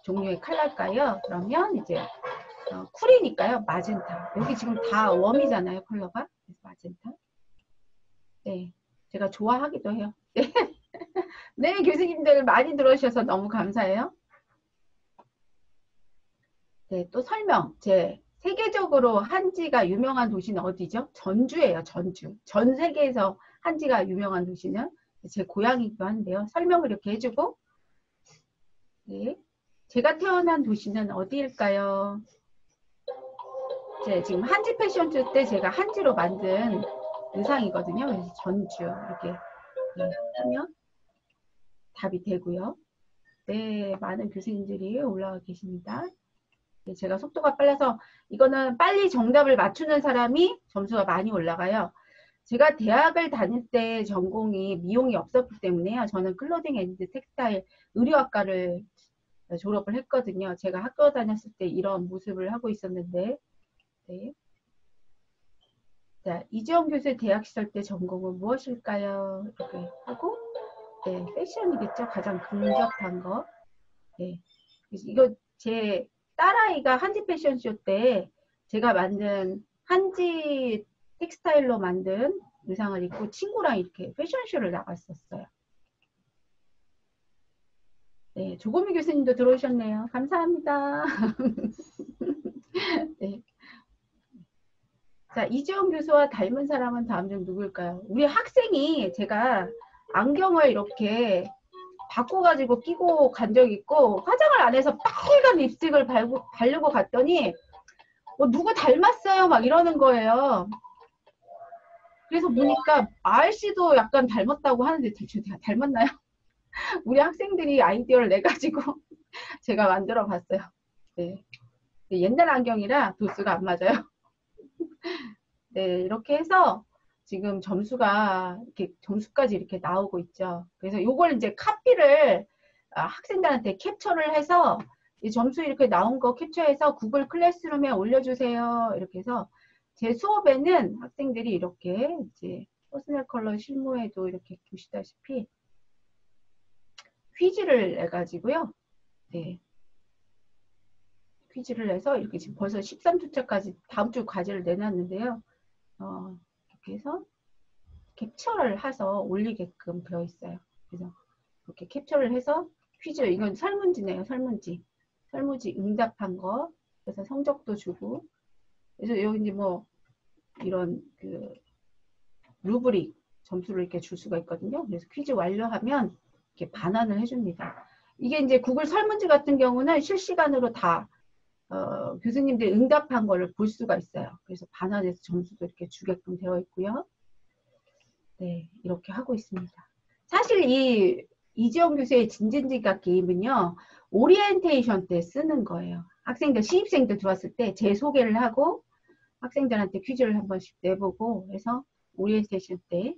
종류의 컬러일까요? 그러면 이제 쿨이니까요. 마젠타. 여기 지금 다 웜이잖아요. 컬러가. 그래서 마젠타. 네, 제가 좋아하기도 해요. 네. 네, 교수님들 많이 들어주셔서 너무 감사해요. 네, 또 설명. 세계적으로 한지가 유명한 도시는 어디죠? 전주예요, 전주. 전 세계에서 한지가 유명한 도시는 제 고향이기도 한데요. 설명을 이렇게 해주고, 네. 제가 태어난 도시는 어디일까요? 지금 한지 패션쇼 때 제가 한지로 만든 의상이거든요. 그래서 전주 이렇게 네, 하면 답이 되고요. 네, 많은 교수님들이 올라와 계십니다. 네, 제가 속도가 빨라서 이거는 빨리 정답을 맞추는 사람이 점수가 많이 올라가요. 제가 대학을 다닐 때 전공이 미용이 없었기 때문에요. 저는 클로딩 앤드 텍스타일 의류학과를 졸업을 했거든요. 제가 학교 다녔을 때 이런 모습을 하고 있었는데 네. 자, 이지영 교수의 대학 시절 때 전공은 무엇일까요? 이렇게 하고, 네, 패션이겠죠. 가장 근접한 거. 네. 그래서 이거 제 딸아이가 한지 패션쇼 때 제가 만든 한지 텍스타일로 만든 의상을 입고 친구랑 이렇게 패션쇼를 나갔었어요. 네, 조고미 교수님도 들어오셨네요. 감사합니다. 네. 자, 이지영 교수와 닮은 사람은 다음 중 누구일까요? 우리 학생이 제가 안경을 이렇게 바꿔가지고 끼고 간 적 있고 화장을 안 해서 빨간 립스틱을 바르고 갔더니 누구 닮았어요? 막 이러는 거예요. 그래서 보니까 아이씨도 약간 닮았다고 하는데 대체 닮았나요? 우리 학생들이 아이디어를 내가지고 제가 만들어 봤어요. 네. 옛날 안경이라 도수가 안 맞아요. 네, 이렇게 해서 지금 점수가 이렇게 점수까지 이렇게 나오고 있죠. 그래서 요걸 이제 카피를 학생들한테 캡처를 해서 이 점수 이렇게 나온 거 캡처해서 구글 클래스룸에 올려주세요. 이렇게 해서 제 수업에는 학생들이 이렇게 이제 퍼스널 컬러 실무에도 이렇게 보시다시피 퀴즈를 내가지고요. 네. 퀴즈를 내서 이렇게 지금 벌써 13주차까지 다음 주 과제를 내놨는데요. 이렇게 해서 캡처를 해서 올리게끔 되어 있어요. 그래서 이렇게 캡처를 해서 퀴즈, 이건 설문지네요. 설문지 응답한 거. 그래서 성적도 주고. 그래서 여기 이제 뭐 이런 그 루브릭 점수를 이렇게 줄 수가 있거든요. 그래서 퀴즈 완료하면 이렇게 반환을 해줍니다. 이게 이제 구글 설문지 같은 경우는 실시간으로 다 교수님들이 응답한 거를 볼 수가 있어요. 그래서 반환해서 점수도 이렇게 주게끔 되어 있고요. 네, 이렇게 하고 있습니다. 사실 이 이지영 교수의 진진지각 게임은요, 오리엔테이션 때 쓰는 거예요. 학생들, 신입생들 들어왔을 때 제 소개를 하고 학생들한테 퀴즈를 한 번씩 내보고 해서 오리엔테이션 때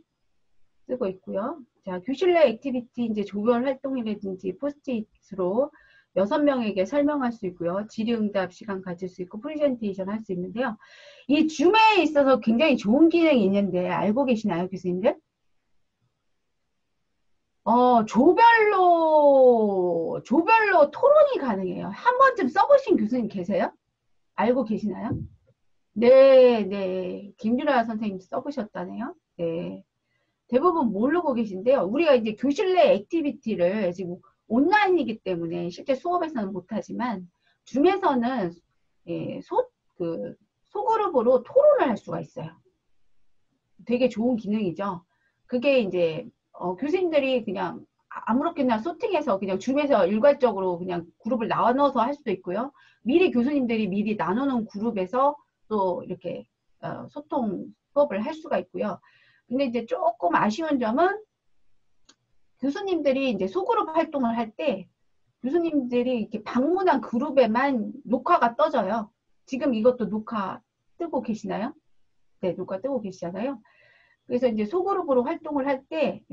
쓰고 있고요. 자, 교실 내 액티비티 이제 조별 활동이라든지 포스트잇으로 6명에게 설명할 수 있고요. 질의응답 시간 가질 수 있고 프레젠테이션 할 수 있는데요. 이 줌에 있어서 굉장히 좋은 기능이 있는데 알고 계시나요, 교수님들? 조별로 토론이 가능해요. 한 번쯤 써보신 교수님 계세요? 알고 계시나요? 네, 네. 김유라 선생님 써보셨다네요. 네. 대부분 모르고 계신데요. 우리가 이제 교실 내 액티비티를 지금 온라인이기 때문에 실제 수업에서는 못하지만 줌에서는 예, 소그룹으로 토론을 할 수가 있어요. 되게 좋은 기능이죠. 그게 이제 교수님들이 그냥 아무렇게나 소팅해서 그냥 줌에서 일괄적으로 그냥 그룹을 나눠서 할 수도 있고요. 미리 교수님들이 미리 나눠놓은 그룹에서 또 이렇게 소통 수업을 할 수가 있고요. 근데 이제 조금 아쉬운 점은 교수님들이 이제 소그룹 활동을 할 때 교수님들이 이렇게 방문한 그룹에만 녹화가 떠져요. 지금 이것도 녹화 뜨고 계시나요? 네, 녹화 뜨고 계시잖아요. 그래서 이제 소그룹으로 활동을 할 때,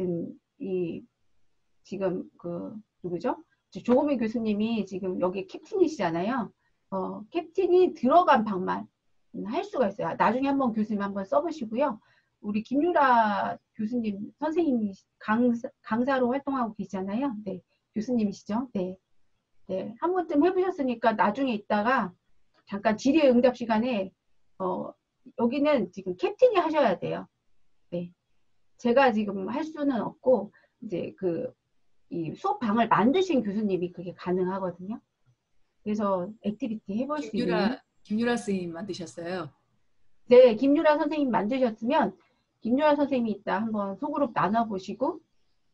지금 누구죠? 조고민 교수님이 지금 여기 캡틴이시잖아요. 캡틴이 들어간 방만 할 수가 있어요. 나중에 한번 교수님 한번 써보시고요. 우리 김유라 교수님, 선생님이 강사로 활동하고 계시잖아요. 네, 교수님이시죠? 네. 네, 한 번쯤 해보셨으니까 나중에 있다가 잠깐 질의응답 시간에, 여기는 지금 캡틴이 하셔야 돼요. 네. 제가 지금 할 수는 없고, 이제 이 수업방을 만드신 교수님이 그게 가능하거든요. 그래서 액티비티 해볼 수 있는. 김유라 선생님 만드셨어요? 네, 김유라 선생님 만드셨으면 김유라 선생님이 이따 한번 소그룹 나눠보시고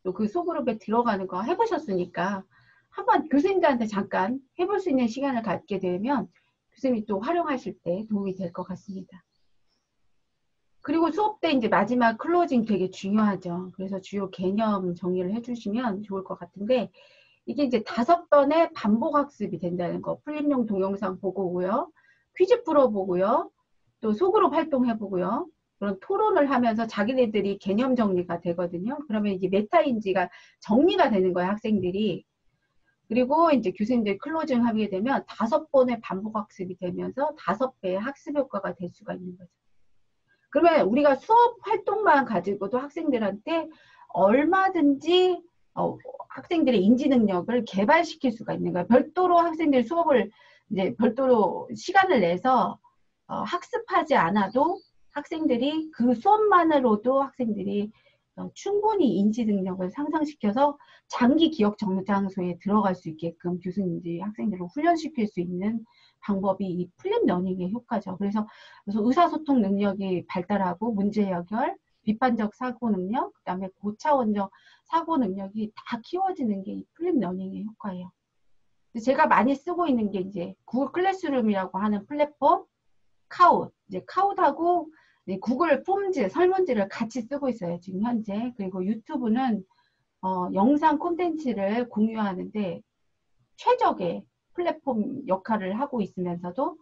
또 그 소그룹에 들어가는 거 해보셨으니까 한번 교수님들한테 잠깐 해볼 수 있는 시간을 갖게 되면 교수님이 또 활용하실 때 도움이 될 것 같습니다. 그리고 수업 때 이제 마지막 클로징 되게 중요하죠. 그래서 주요 개념 정리를 해주시면 좋을 것 같은데 이게 이제 5번의 반복 학습이 된다는 거. 풀림용 동영상 보고 오고요. 퀴즈 풀어보고요. 또 소그룹 활동해보고요. 그런 토론을 하면서 자기네들이 개념 정리가 되거든요. 그러면 이제 메타인지가 정리가 되는 거예요, 학생들이. 그리고 이제 교수님들이 클로징 하게 되면 5번의 반복 학습이 되면서 5배의 학습 효과가 될 수가 있는 거죠. 그러면 우리가 수업 활동만 가지고도 학생들한테 얼마든지 학생들의 인지 능력을 개발시킬 수가 있는 거예요. 별도로 학생들 수업을 이제 별도로 시간을 내서 학습하지 않아도 학생들이 그 수업만으로도 학생들이 충분히 인지 능력을 상상시켜서 장기 기억 장소에 들어갈 수 있게끔 교수님들이 학생들을 훈련시킬 수 있는 방법이 이 플립 러닝의 효과죠. 그래서 의사소통 능력이 발달하고 문제 해결, 비판적 사고 능력, 그 다음에 고차원적 사고 능력이 다 키워지는 게 이 플립 러닝의 효과예요. 제가 많이 쓰고 있는 게 이제 구글 클래스룸이라고 하는 플랫폼, 카웃, 이제 카웃하고 구글 폼즈, 설문지를 같이 쓰고 있어요. 지금 현재. 그리고 유튜브는 영상 콘텐츠를 공유하는데 최적의 플랫폼 역할을 하고 있으면서도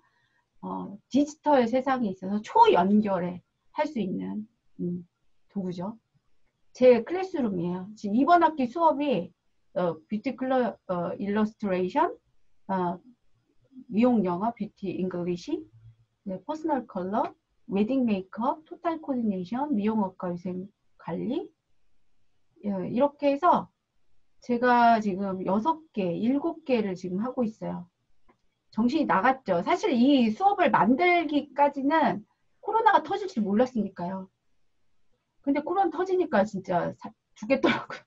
디지털 세상에 있어서 초연결에 할 수 있는 도구죠. 제 클래스룸이에요. 지금 이번 학기 수업이 뷰티 일러스트레이션, 미용 영어, 뷰티 잉글리시, 퍼스널 컬러, 웨딩 메이크업, 토탈 코디네이션, 미용업과 위생 관리, 이렇게 해서 제가 지금 6개, 7개를 지금 하고 있어요. 정신이 나갔죠. 사실 이 수업을 만들기까지는 코로나가 터질 줄 몰랐으니까요. 근데 코로나 터지니까 진짜 죽겠더라고요.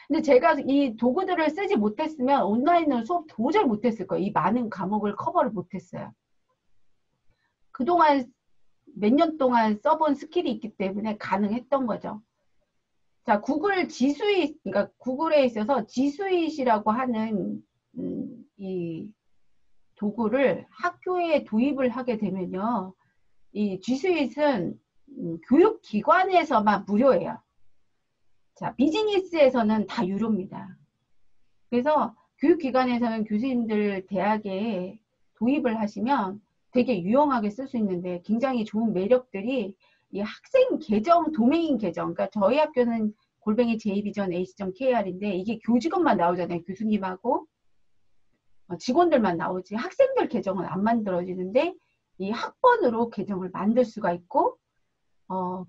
근데 제가 이 도구들을 쓰지 못했으면 온라인으로 수업 도저히 못했을 거예요. 이 많은 과목을 커버를 못했어요. 그동안 몇 년 동안 써본 스킬이 있기 때문에 가능했던 거죠. 자, 구글 지수잇, 그러니까 구글에 있어서 지수잇이라고 하는 이 도구를 학교에 도입을 하게 되면요. 이 지수잇은 교육기관에서만 무료예요. 자, 비즈니스에서는 다 유료입니다. 그래서 교육기관에서는 교수님들 대학에 도입을 하시면 되게 유용하게 쓸 수 있는데 굉장히 좋은 매력들이 이 학생 계정, 도메인 계정, 그러니까 저희 학교는 골뱅이 jbi전.ac.kr인데 이게 교직원만 나오잖아요. 교수님하고 직원들만 나오지 학생들 계정은 안 만들어지는데 이 학번으로 계정을 만들 수가 있고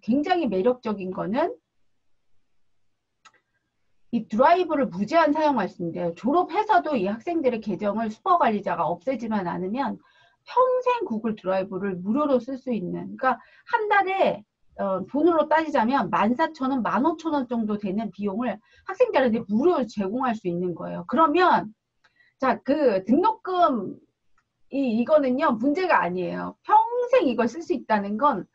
굉장히 매력적인 거는 이 드라이브를 무제한 사용할 수 있는데요. 졸업해서도 이 학생들의 계정을 슈퍼관리자가 없애지만 않으면 평생 구글 드라이브를 무료로 쓸 수 있는, 그러니까 한 달에 돈으로 따지자면 14,000원, 15,000원 정도 되는 비용을 학생들한테 무료로 제공할 수 있는 거예요. 그러면 자, 그 등록금 이거는요 문제가 아니에요. 평생 이걸 쓸 수 있다는 건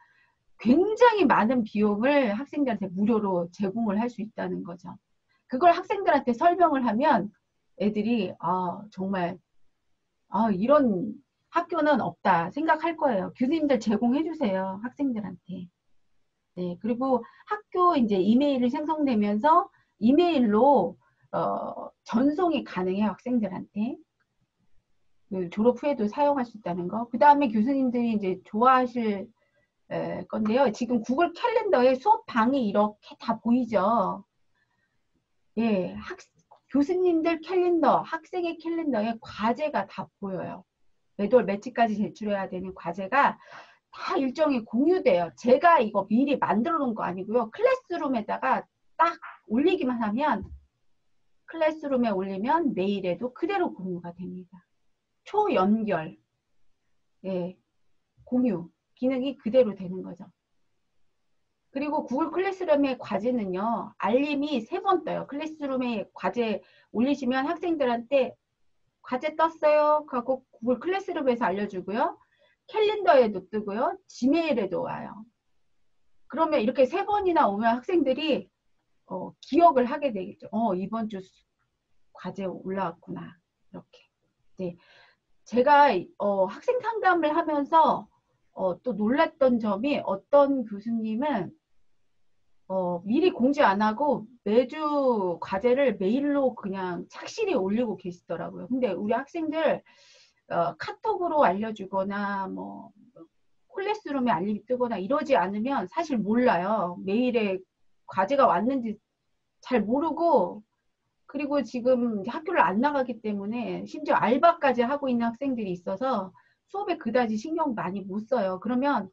굉장히 많은 비용을 학생들한테 무료로 제공을 할 수 있다는 거죠. 그걸 학생들한테 설명을 하면 애들이 정말 이런 학교는 없다 생각할 거예요. 교수님들 제공해 주세요. 학생들한테. 네, 그리고 학교 이제 이메일이 생성되면서 이메일로 전송이 가능해요. 학생들한테. 졸업 후에도 사용할 수 있다는 거. 그 다음에 교수님들이 이제 좋아하실 건데요. 지금 구글 캘린더에 수업방이 이렇게 다 보이죠. 예, 교수님들 캘린더, 학생의 캘린더에 과제가 다 보여요. 매달 며칠까지 제출해야 되는 과제가 다 일정이 공유돼요. 제가 이거 미리 만들어 놓은 거 아니고요. 클래스룸에다가 딱 올리기만 하면 클래스룸에 올리면 메일에도 그대로 공유가 됩니다. 초연결, 예, 공유 기능이 그대로 되는 거죠. 그리고 구글 클래스룸의 과제는요. 알림이 3번 떠요. 클래스룸에 과제 올리시면 학생들한테 과제 떴어요 하고 구글 클래스룸에서 알려주고요. 캘린더에도 뜨고요. 지메일에도 와요. 그러면 이렇게 3번이나 오면 학생들이 기억을 하게 되겠죠. 이번 주 과제 올라왔구나. 이렇게. 네. 제가 학생 상담을 하면서 또 놀랐던 점이 어떤 교수님은 미리 공지 안 하고 매주 과제를 메일로 그냥 착실히 올리고 계시더라고요. 근데 우리 학생들 카톡으로 알려주거나 뭐 클래스룸에 알림이 뜨거나 이러지 않으면 사실 몰라요. 메일에 과제가 왔는지 잘 모르고, 그리고 지금 학교를 안 나가기 때문에 심지어 알바까지 하고 있는 학생들이 있어서 수업에 그다지 신경 많이 못 써요. 그러면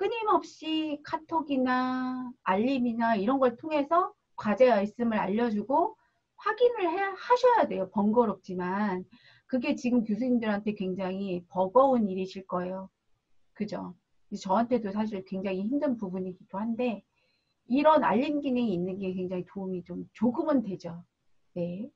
끊임없이 카톡이나 알림이나 이런 걸 통해서 과제가 있음을 알려주고 확인을 하셔야 돼요. 번거롭지만. 그게 지금 교수님들한테 굉장히 버거운 일이실 거예요. 그죠? 저한테도 사실 굉장히 힘든 부분이기도 한데 이런 알림 기능이 있는 게 굉장히 도움이 좀 조금은 되죠. 네.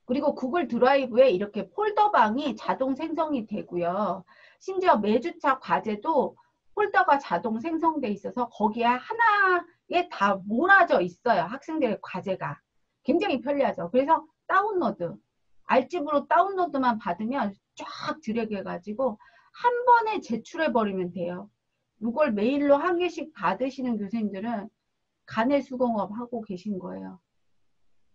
그리고 구글 드라이브에 이렇게 폴더방이 자동 생성이 되고요. 심지어 매주차 과제도 폴더가 자동 생성돼 있어서 거기에 하나에 다 몰아져 있어요. 학생들의 과제가. 굉장히 편리하죠. 그래서 다운로드, 알집으로 다운로드만 받으면 쫙 드래그 해가지고 한 번에 제출해버리면 돼요. 이걸 메일로 한 개씩 받으시는 교수님들은 간해수공업 하고 계신 거예요.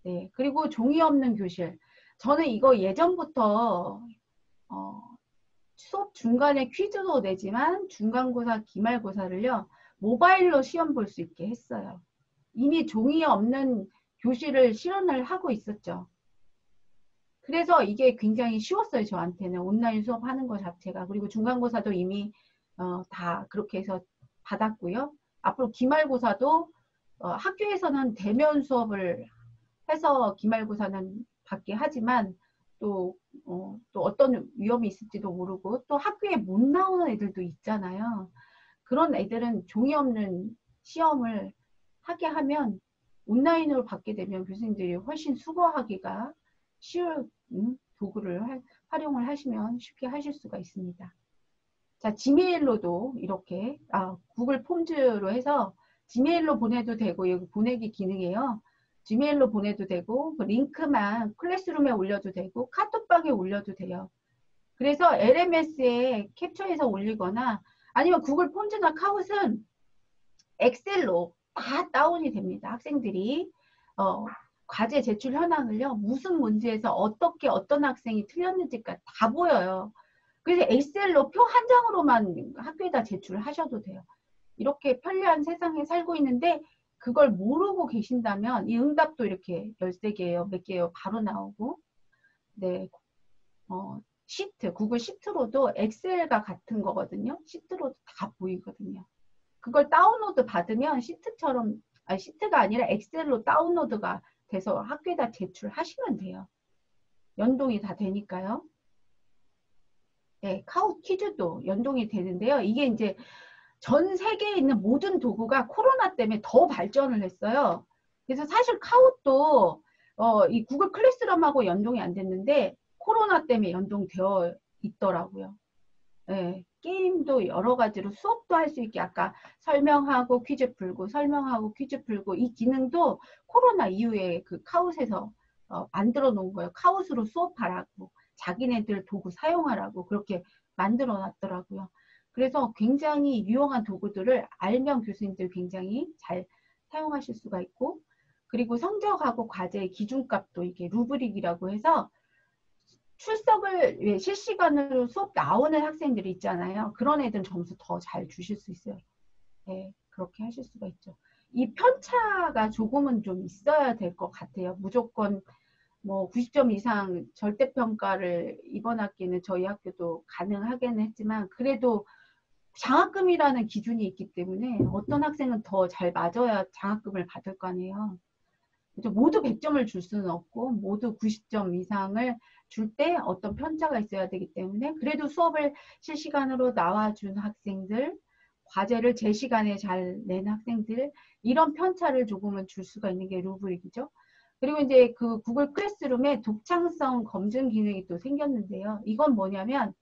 네. 그리고 종이 없는 교실. 저는 이거 예전부터 수업 중간에 퀴즈도 내지만 중간고사, 기말고사를요. 모바일로 시험 볼 수 있게 했어요. 이미 종이 없는 교실을 실현을 하고 있었죠. 그래서 이게 굉장히 쉬웠어요. 저한테는 온라인 수업하는 것 자체가. 그리고 중간고사도 이미 다 그렇게 해서 받았고요. 앞으로 기말고사도 학교에서는 대면 수업을 해서 기말고사는 받게 하지만 또 어떤 위험이 있을지도 모르고 또 학교에 못 나오는 애들도 있잖아요. 그런 애들은 종이 없는 시험을 하게 하면 온라인으로 받게 되면 교수님들이 훨씬 수거하기가 쉬운 도구를 활용을 하시면 쉽게 하실 수가 있습니다. 자, 지메일로도 이렇게 구글 폼즈로 해서 지메일로 보내도 되고 여기 보내기 기능이에요. 지메일로 보내도 되고 그 링크만 클래스룸에 올려도 되고 카톡방에 올려도 돼요. 그래서 LMS에 캡처해서 올리거나 아니면 구글 폼즈나 카웃은 엑셀로 다 다운이 됩니다. 학생들이 과제 제출 현황을요. 무슨 문제에서 어떻게 어떤 학생이 틀렸는지가 다 보여요. 그래서 엑셀로 표 한 장으로만 학교에다 제출하셔도 돼요. 이렇게 편리한 세상에 살고 있는데 그걸 모르고 계신다면 이 응답도 이렇게 13개예요. 몇 개예요. 바로 나오고. 네. 시트, 구글 시트로도 엑셀과 같은 거거든요. 시트로도 다 보이거든요. 그걸 다운로드 받으면 시트처럼, 시트가 아니라 엑셀로 다운로드가 돼서 학교에다 제출하시면 돼요. 연동이 다 되니까요. 네, 카웃 퀴즈도 연동이 되는데요. 이게 이제 전 세계에 있는 모든 도구가 코로나 때문에 더 발전을 했어요. 그래서 사실 카웃도 이 구글 클래스룸하고 연동이 안 됐는데 코로나 때문에 연동되어 있더라고요. 네, 게임도 여러 가지로 수업도 할 수 있게 아까 설명하고 퀴즈 풀고 설명하고 퀴즈 풀고 이 기능도 코로나 이후에 그 카웃에서 만들어 놓은 거예요. 카웃으로 수업하라고 자기네들 도구 사용하라고 그렇게 만들어 놨더라고요. 그래서 굉장히 유용한 도구들을 알면 교수님들 굉장히 잘 사용하실 수가 있고 그리고 성적하고 과제의 기준값도 이게 루브릭이라고 해서 출석을 실시간으로 수업 나오는 학생들이 있잖아요. 그런 애들은 점수 더 잘 주실 수 있어요. 네, 그렇게 하실 수가 있죠. 이 편차가 조금은 좀 있어야 될 것 같아요. 무조건 뭐 90점 이상 절대평가를 이번 학기는 저희 학교도 가능하긴 했지만 그래도 장학금이라는 기준이 있기 때문에 어떤 학생은 더 잘 맞아야 장학금을 받을 거 아니에요. 모두 100점을 줄 수는 없고 모두 90점 이상을 줄 때 어떤 편차가 있어야 되기 때문에 그래도 수업을 실시간으로 나와준 학생들, 과제를 제 시간에 잘 낸 학생들 이런 편차를 조금은 줄 수가 있는 게 루브릭이죠. 그리고 이제 그 구글 클래스룸에 독창성 검증 기능이 또 생겼는데요. 이건 뭐냐면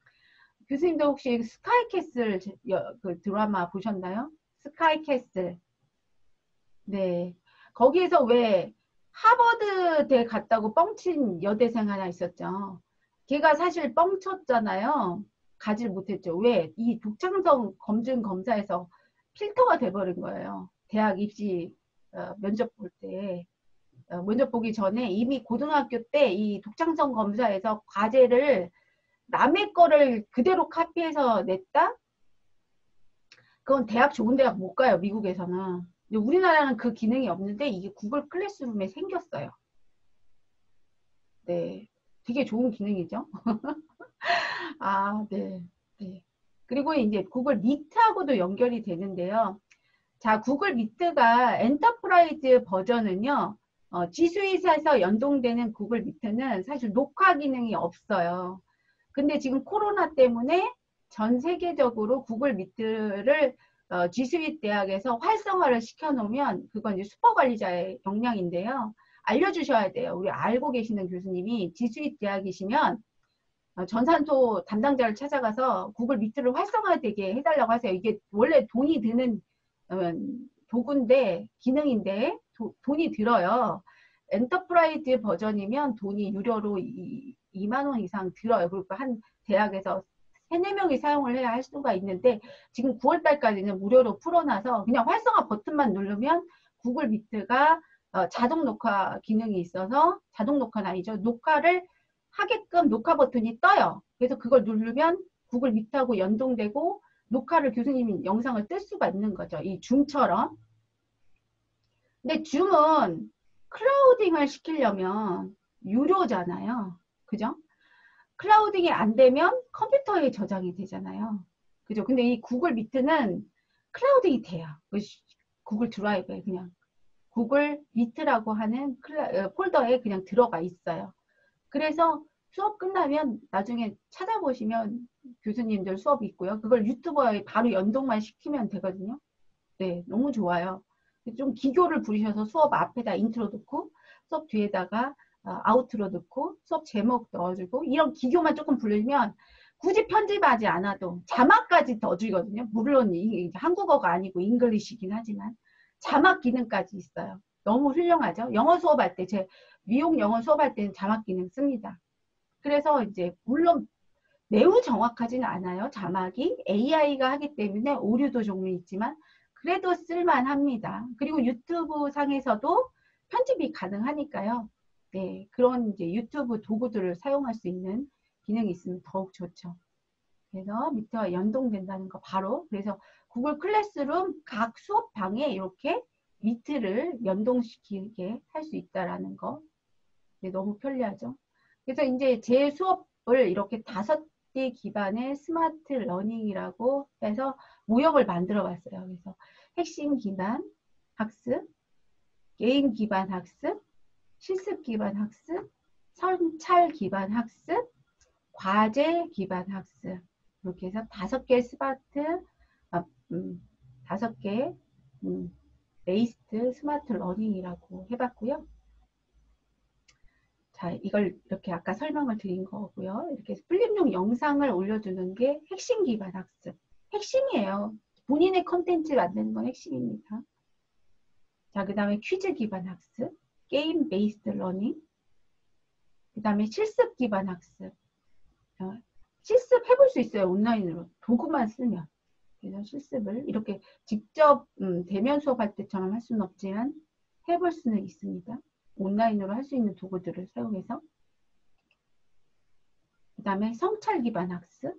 교수님도 혹시 스카이캐슬 그 드라마 보셨나요? 스카이캐슬. 네. 거기에서 왜 하버드대 갔다고 뻥친 여대생 하나 있었죠. 걔가 사실 뻥쳤잖아요. 가질 못했죠. 왜? 이 독창성 검증 검사에서 필터가 돼버린 거예요. 대학 입시 면접 볼 때. 면접 보기 전에 이미 고등학교 때 이 독창성 검사에서 과제를 남의 거를 그대로 카피해서 냈다? 그건 대학 좋은 대학 못 가요. 미국에서는. 근데 우리나라는 그 기능이 없는데 이게 구글 클래스룸에 생겼어요. 네. 되게 좋은 기능이죠. 아, 네. 네. 그리고 이제 구글 미트하고도 연결이 되는데요. 자, 구글 미트가 엔터프라이즈 버전은요. G수잇에서 연동되는 구글 미트는 사실 녹화 기능이 없어요. 근데 지금 코로나 때문에 전 세계적으로 구글 미트를 G수잇 대학에서 활성화를 시켜놓으면 그건 이제 슈퍼 관리자의 역량인데요. 알려주셔야 돼요. 우리 알고 계시는 교수님이 G수잇 대학이시면 전산소 담당자를 찾아가서 구글 미트를 활성화되게 해달라고 하세요. 이게 원래 돈이 드는 도구인데, 기능인데 돈이 들어요. 엔터프라이즈 버전이면 돈이 유료로 2만 원 이상 들어요. 그러니까 한 대학에서 3, 4명이 사용을 해야 할 수가 있는데 지금 9월 달까지는 무료로 풀어놔서 그냥 활성화 버튼만 누르면 구글 미트가 자동 녹화 기능이 있어서 자동 녹화는 아니죠. 녹화를 하게끔 녹화 버튼이 떠요. 그래서 그걸 누르면 구글 미트하고 연동되고 녹화를 교수님이 영상을 뜰 수가 있는 거죠. 이 줌처럼. 근데 줌은 클라우딩을 시키려면 유료잖아요. 그죠? 클라우딩이 안 되면 컴퓨터에 저장이 되잖아요. 그죠? 근데 이 구글 미트는 클라우딩이 돼요. 구글 드라이브에 그냥 구글 미트라고 하는 폴더에 그냥 들어가 있어요. 그래서 수업 끝나면 나중에 찾아보시면 교수님들 수업이 있고요. 그걸 유튜버에 바로 연동만 시키면 되거든요. 네, 너무 좋아요. 좀 기교를 부리셔서 수업 앞에다 인트로 넣고 수업 뒤에다가 아우트로 넣고 수업 제목 넣어주고 이런 기교만 조금 부르면 굳이 편집하지 않아도 자막까지 넣어주거든요. 물론 이게 한국어가 아니고 잉글리시긴 하지만 자막 기능까지 있어요. 너무 훌륭하죠. 영어 수업할 때, 제 미용 영어 수업할 때는 자막 기능 씁니다. 그래서 이제 물론 매우 정확하지는 않아요. 자막이 AI가 하기 때문에 오류도 종류 있지만 그래도 쓸만합니다. 그리고 유튜브 상에서도 편집이 가능하니까요. 네, 그런 이제 유튜브 도구들을 사용할 수 있는 기능이 있으면 더욱 좋죠. 그래서 밑에와 연동된다는 거 바로. 그래서 구글 클래스룸 각 수업방에 이렇게 미트를 연동시키게 할 수 있다라는 거. 네, 너무 편리하죠. 그래서 이제 제 수업을 이렇게 5개 기반의 스마트 러닝이라고 해서 모형을 만들어 봤어요. 그래서 핵심 기반 학습, 게임 기반 학습, 실습 기반 학습, 성찰 기반 학습, 과제 기반 학습. 이렇게 해서 5개 스마트, 5개 베이스드 스마트 러닝이라고 해봤고요. 자, 이걸 이렇게 아까 설명을 드린 거고요. 이렇게 필름용 영상을 올려주는 게 핵심 기반 학습. 핵심이에요. 본인의 컨텐츠 만드는 건 핵심입니다. 자, 그 다음에 퀴즈 기반 학습, 게임 베이스드 러닝, 그 다음에 실습 기반 학습. 실습 해볼 수 있어요. 온라인으로. 도구만 쓰면. 그래서 실습을 이렇게 직접 대면 수업할 때처럼 할 수는 없지만 해볼 수는 있습니다. 온라인으로 할 수 있는 도구들을 사용해서. 그 다음에 성찰 기반 학습.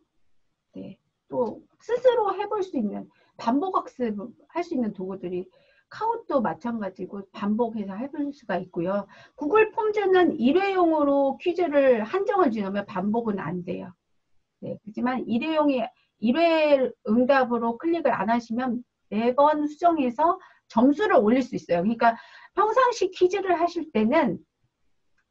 네. 또 스스로 해볼 수 있는 반복 학습 할 수 있는 도구들이 카웃도 마찬가지고 반복해서 해볼 수가 있고요. 구글 폼즈는 일회용으로 퀴즈를 한정을 지으면 반복은 안 돼요. 네. 하지만 일회 응답으로 클릭을 안 하시면 매번 수정해서 점수를 올릴 수 있어요. 그러니까 평상시 퀴즈를 하실 때는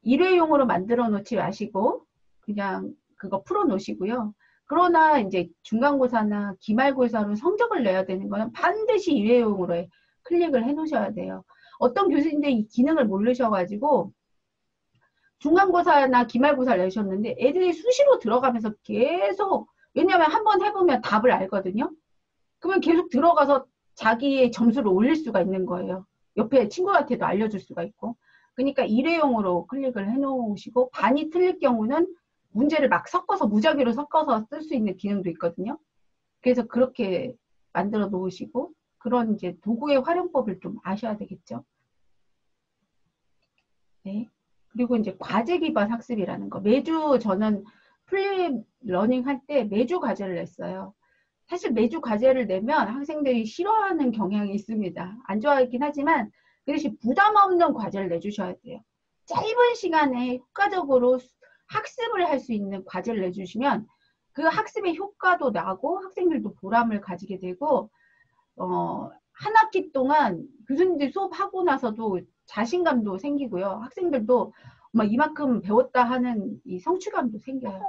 일회용으로 만들어 놓지 마시고 그냥 그거 풀어 놓으시고요. 그러나 이제 중간고사나 기말고사로 성적을 내야 되는 거는 반드시 일회용으로 클릭을 해 놓으셔야 돼요. 어떤 교수님들이 이 기능을 모르셔가지고 중간고사나 기말고사를 내셨는데 애들이 수시로 들어가면서 계속, 왜냐면 한번 해보면 답을 알거든요. 그러면 계속 들어가서 자기의 점수를 올릴 수가 있는 거예요. 옆에 친구한테도 알려줄 수가 있고. 그러니까 일회용으로 클릭을 해놓으시고 반이 틀릴 경우는 문제를 막 섞어서 무작위로 섞어서 쓸 수 있는 기능도 있거든요. 그래서 그렇게 만들어 놓으시고 그런 이제 도구의 활용법을 좀 아셔야 되겠죠. 네. 그리고 이제 과제 기반 학습이라는 거. 매주 저는 플립 러닝 할 때 매주 과제를 냈어요. 사실 매주 과제를 내면 학생들이 싫어하는 경향이 있습니다. 안 좋아하긴 하지만 그 대신 부담 없는 과제를 내주셔야 돼요. 짧은 시간에 효과적으로 학습을 할 수 있는 과제를 내주시면 그 학습의 효과도 나고 학생들도 보람을 가지게 되고 한 학기 동안 교수님들 수업하고 나서도 자신감도 생기고요. 학생들도 막 이만큼 배웠다 하는 이 성취감도 생겨요.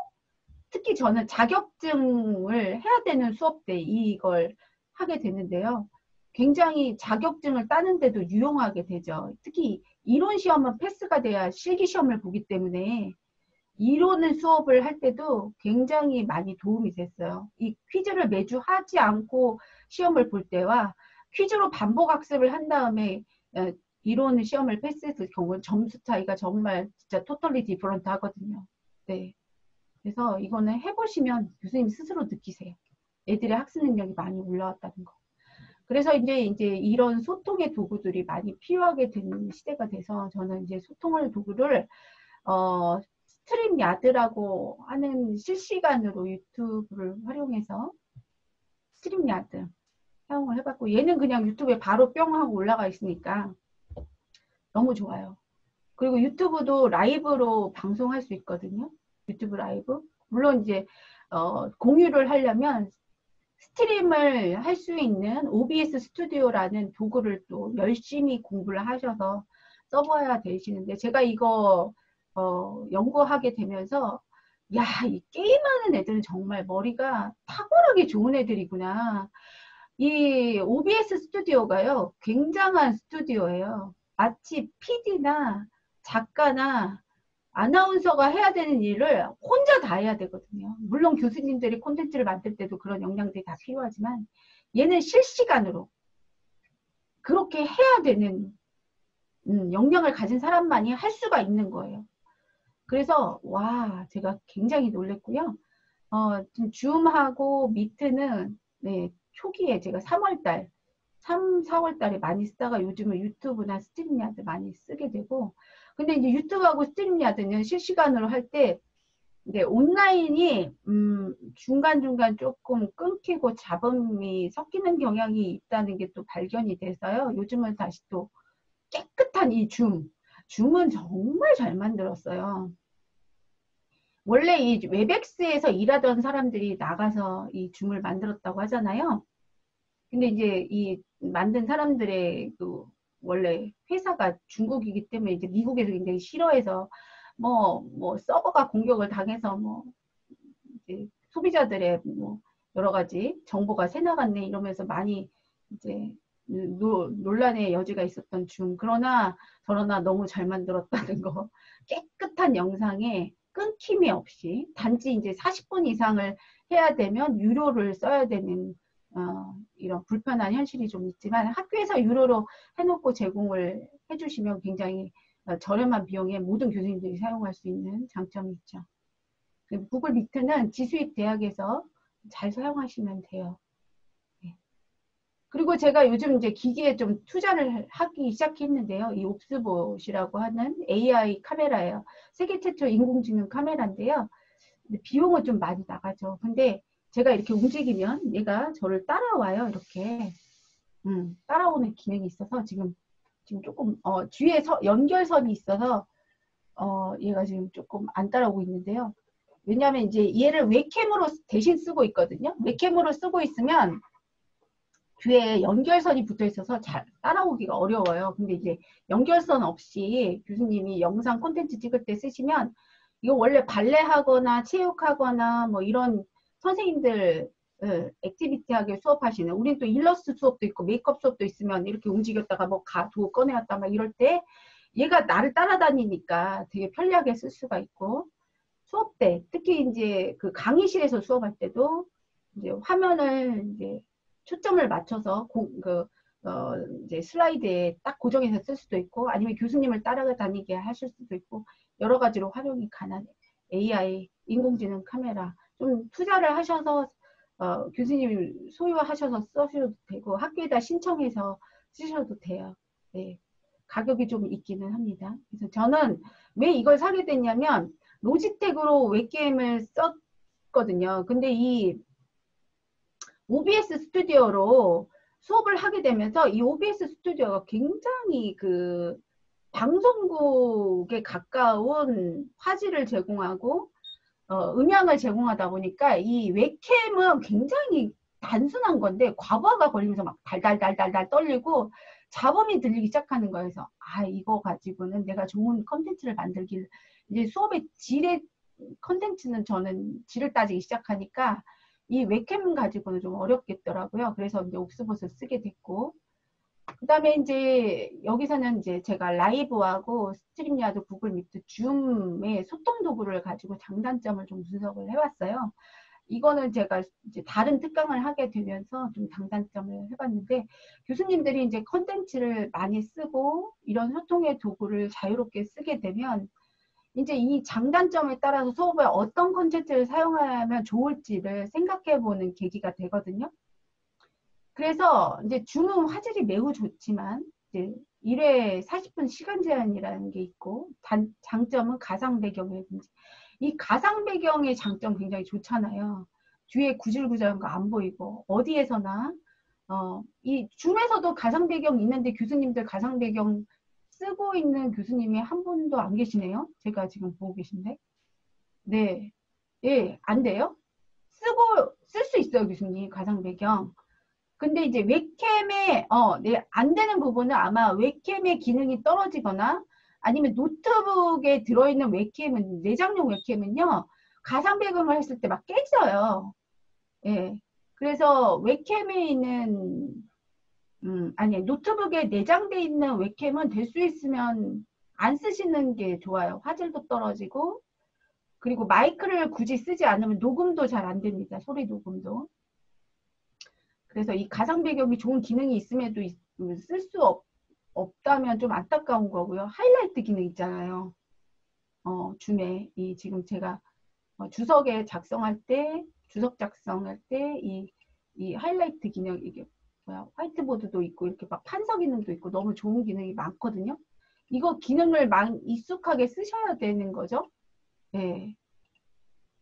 특히 저는 자격증을 해야 되는 수업 때 이걸 하게 되는데요. 굉장히 자격증을 따는데도 유용하게 되죠. 특히 이론 시험은 패스가 돼야 실기 시험을 보기 때문에 이론을 수업을 할 때도 굉장히 많이 도움이 됐어요. 이 퀴즈를 매주 하지 않고 시험을 볼 때와 퀴즈로 반복 학습을 한 다음에 이론 시험을 패스했을 경우는 점수 차이가 정말 진짜 토털리 디퍼런트 하거든요. 네. 그래서 이거는 해보시면 교수님 스스로 느끼세요. 애들의 학습 능력이 많이 올라왔다는 거. 그래서 이제 이런 소통의 도구들이 많이 필요하게 되는 시대가 돼서 저는 이제 소통의 도구를 스트림 야드라고 하는 실시간으로 유튜브를 활용해서 스트림 야드 사용을 해봤고, 얘는 그냥 유튜브에 바로 뿅 하고 올라가 있으니까 너무 좋아요. 그리고 유튜브도 라이브로 방송할 수 있거든요. 유튜브 라이브. 물론 이제 공유를 하려면 스트림을 할 수 있는 OBS 스튜디오라는 도구를 또 열심히 공부를 하셔서 써봐야 되시는데, 제가 이거 연구하게 되면서 야, 이 게임하는 애들은 정말 머리가 탁월하게 좋은 애들이구나. 이 OBS 스튜디오가요, 굉장한 스튜디오예요. 마치 PD나 작가나 아나운서가 해야 되는 일을 혼자 다 해야 되거든요. 물론 교수님들이 콘텐츠를 만들 때도 그런 역량들이 다 필요하지만 얘는 실시간으로 그렇게 해야 되는 역량을 가진 사람만이 할 수가 있는 거예요. 그래서 와, 제가 굉장히 놀랬고요. 지금 줌하고 미트는 네, 초기에 제가 3월달 4월달에 많이 쓰다가 요즘은 유튜브나 스트림야드 많이 쓰게 되고, 근데 이제 유튜브하고 스트림야드는 실시간으로 할 때 이제 온라인이 중간중간 조금 끊기고 잡음이 섞이는 경향이 있다는 게 또 발견이 돼서요. 요즘은 다시 또 깨끗한 이 줌은 정말 잘 만들었어요. 원래 이 웹엑스에서 일하던 사람들이 나가서 이 줌을 만들었다고 하잖아요. 근데 이제 이 만든 사람들의 그 원래 회사가 중국이기 때문에 이제 미국에서 굉장히 싫어해서 뭐 서버가 공격을 당해서 뭐 이제 소비자들의 뭐 여러 가지 정보가 새나갔네 이러면서 많이 이제 논란의 여지가 있었던 중. 그러나 저러나 너무 잘 만들었다는 거. 깨끗한 영상에 끊김이 없이 단지 이제 40분 이상을 해야 되면 유료를 써야 되는 이런 불편한 현실이 좀 있지만 학교에서 유료로 해놓고 제공을 해주시면 굉장히 저렴한 비용에 모든 교수님들이 사용할 수 있는 장점이 있죠. 구글 미트는 지수입 대학에서 잘 사용하시면 돼요. 네. 그리고 제가 요즘 이제 기기에 좀 투자를 하기 시작했는데요. 이 옵스봇이라고 하는 AI 카메라예요. 세계 최초 인공지능 카메라인데요. 근데 비용은 좀 많이 나가죠. 근데 제가 이렇게 움직이면 얘가 저를 따라와요. 이렇게 따라오는 기능이 있어서 지금 조금 뒤에 연결선이 있어서 얘가 지금 조금 안 따라오고 있는데요. 왜냐하면 이제 얘를 웹캠으로 대신 쓰고 있거든요. 웹캠으로 쓰고 있으면 뒤에 연결선이 붙어 있어서 잘 따라오기가 어려워요. 근데 이제 연결선 없이 교수님이 영상 콘텐츠 찍을 때 쓰시면, 이거 원래 발레하거나 체육하거나 뭐 이런 선생님들 액티비티하게 수업하시는, 우린 또 일러스트 수업도 있고 메이크업 수업도 있으면 이렇게 움직였다가 뭐 도 꺼내왔다 막 이럴 때 얘가 나를 따라다니니까 되게 편리하게 쓸 수가 있고, 수업 때 특히 이제 그 강의실에서 수업할 때도 이제 화면을 이제 초점을 맞춰서 이제 슬라이드에 딱 고정해서 쓸 수도 있고, 아니면 교수님을 따라다니게 하실 수도 있고, 여러 가지로 활용이 가능해요. AI, 인공지능 카메라 좀 투자를 하셔서 교수님 소유하셔서 쓰셔도 되고 학교에다 신청해서 쓰셔도 돼요. 네. 가격이 좀 있기는 합니다. 그래서 저는 왜 이걸 사게 됐냐면 로지텍으로 웹게임을 썼거든요. 근데 이 OBS 스튜디오로 수업을 하게 되면서 이 OBS 스튜디오가 굉장히 그 방송국에 가까운 화질을 제공하고 음향을 제공하다 보니까 이 웹캠은 굉장히 단순한 건데 과부하가 걸리면서 막 달달달달달 떨리고 잡음이 들리기 시작하는 거예요. 그래서 이거 가지고는 내가 좋은 컨텐츠를 만들길, 이제 수업의 질의 컨텐츠는 저는 질을 따지기 시작하니까 이 웹캠 가지고는 좀 어렵겠더라고요. 그래서 이제 옥스봇을 쓰게 됐고, 그 다음에 이제 여기서는 이제 제가 라이브하고 스트림야드, 구글 미트, 줌의 소통 도구를 가지고 장단점을 좀 분석을 해왔어요. 이거는 제가 이제 다른 특강을 하게 되면서 좀 장단점을 해봤는데, 교수님들이 이제 컨텐츠를 많이 쓰고 이런 소통의 도구를 자유롭게 쓰게 되면 이제 이 장단점에 따라서 수업에 어떤 컨텐츠를 사용하면 좋을지를 생각해 보는 계기가 되거든요. 그래서 이제 줌은 화질이 매우 좋지만 이제 1회 40분 시간 제한이라는 게 있고, 장점은 가상 배경이라든지, 이 가상 배경의 장점 굉장히 좋잖아요. 뒤에 구질구질한 거 안 보이고 어디에서나 이 줌에서도 가상 배경 있는데 교수님들 가상 배경 쓰고 있는 교수님이 한 분도 안 계시네요. 제가 지금 보고 계신데. 네. 예, 안 돼요? 쓸 수 있어요, 교수님. 가상 배경. 근데 이제 웹캠에 네, 안 되는 부분은 아마 웹캠의 기능이 떨어지거나 아니면 노트북에 들어있는 웹캠은, 내장용 웹캠은요, 가상 배경을 했을 때 막 깨져요. 예. 그래서 웹캠에 있는 아니, 노트북에 내장돼 있는 웹캠은 될 수 있으면 안 쓰시는 게 좋아요. 화질도 떨어지고, 그리고 마이크를 굳이 쓰지 않으면 녹음도 잘 안 됩니다. 소리 녹음도. 그래서 이 가상 배경이 좋은 기능이 있음에도 쓸 수 없다면 좀 안타까운 거고요. 하이라이트 기능 있잖아요. 줌에 이 지금 제가 주석에 작성할 때, 주석 작성할 때 이 하이라이트 기능, 이게 뭐야, 화이트보드도 있고 이렇게 막 판서 기능도 있고 너무 좋은 기능이 많거든요. 이거 기능을 익숙하게 쓰셔야 되는 거죠. 네.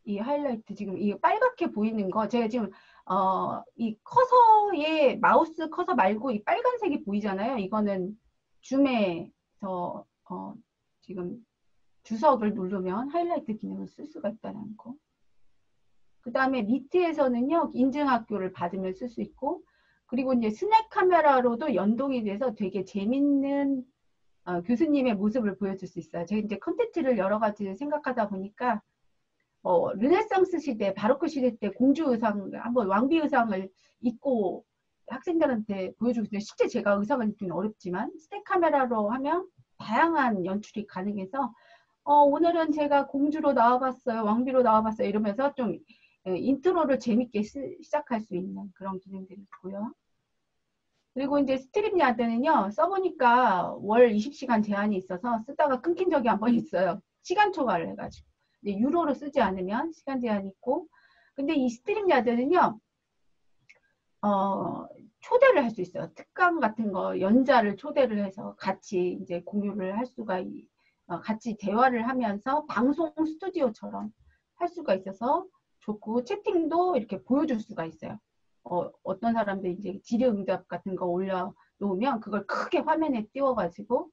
이 하이라이트 지금 이 빨갛게 보이는 거, 제가 지금 이 커서에 마우스 커서 말고 이 빨간색이 보이잖아요. 이거는 줌에서 지금 주석을 누르면 하이라이트 기능을 쓸 수가 있다는 거. 그 다음에 미트에서는요, 인증학교를 받으면 쓸 수 있고, 그리고 이제 스냅 카메라로도 연동이 돼서 되게 재밌는 교수님의 모습을 보여줄 수 있어요. 제가 이제 컨텐츠를 여러 가지 생각하다 보니까 르네상스 시대, 바로크 시대 때 공주 의상, 한번 왕비 의상을 입고 학생들한테 보여주고 있는데, 실제 제가 의상을 입기는 어렵지만 스냅 카메라로 하면 다양한 연출이 가능해서 오늘은 제가 공주로 나와봤어요, 왕비로 나와봤어요 이러면서 좀 인트로를 재밌게 시작할 수 있는 그런 기능들이 있고요. 그리고 이제 스트림야드는요, 써보니까 월 20시간 제한이 있어서 쓰다가 끊긴 적이 한 번 있어요. 시간 초과를 해가지고. 유로로 쓰지 않으면 시간 제한이 있고, 근데 이 스트림야드는요, 초대를 할 수 있어요. 특강 같은 거, 연자를 초대를 해서 같이 이제 공유를 할 수가, 같이 대화를 하면서 방송 스튜디오처럼 할 수가 있어서 좋고, 채팅도 이렇게 보여줄 수가 있어요. 어떤 사람들이 이제 질의응답 같은 거 올려놓으면 그걸 크게 화면에 띄워가지고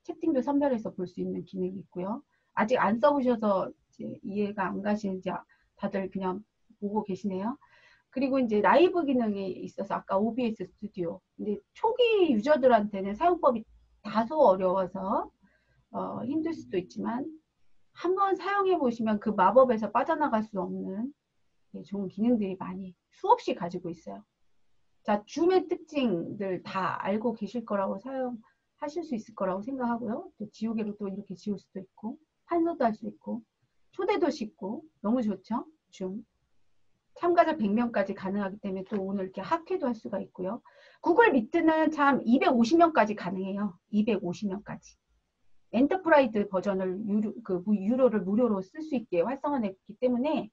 채팅도 선별해서 볼 수 있는 기능이 있고요. 아직 안 써보셔서 이제 이해가 안 가시는지 다들 그냥 보고 계시네요. 그리고 이제 라이브 기능이 있어서 아까 OBS 스튜디오. 근데 초기 유저들한테는 사용법이 다소 어려워서 힘들 수도 있지만 한번 사용해 보시면 그 마법에서 빠져나갈 수 없는 좋은 기능들이 많이 수없이 가지고 있어요. 자, 줌의 특징들 다 알고 계실 거라고 사용하실 수 있을 거라고 생각하고요. 또 지우개로 또 이렇게 지울 수도 있고, 판서도 할 수 있고, 초대도 쉽고, 너무 좋죠? 줌. 참가자 100명까지 가능하기 때문에 또 오늘 이렇게 학회도 할 수가 있고요. 구글 미트는 참 250명까지 가능해요. 250명까지. 엔터프라이즈 버전을 유료를 무료로 쓸 수 있게 활성화했기 때문에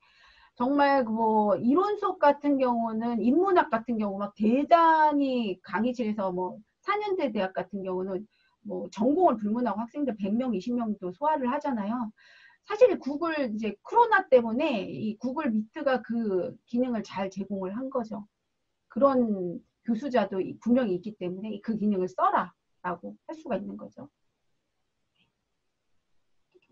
정말 뭐 이론 수업 같은 경우는, 인문학 같은 경우 막 대단히 강의실에서 뭐 4년제 대학 같은 경우는 뭐 전공을 불문하고 학생들 100명, 20명도 소화를 하잖아요. 사실 구글 이제 코로나 때문에 이 구글 미트가 그 기능을 잘 제공을 한 거죠. 그런 교수자도 분명히 있기 때문에 그 기능을 써라 라고 할 수가 있는 거죠.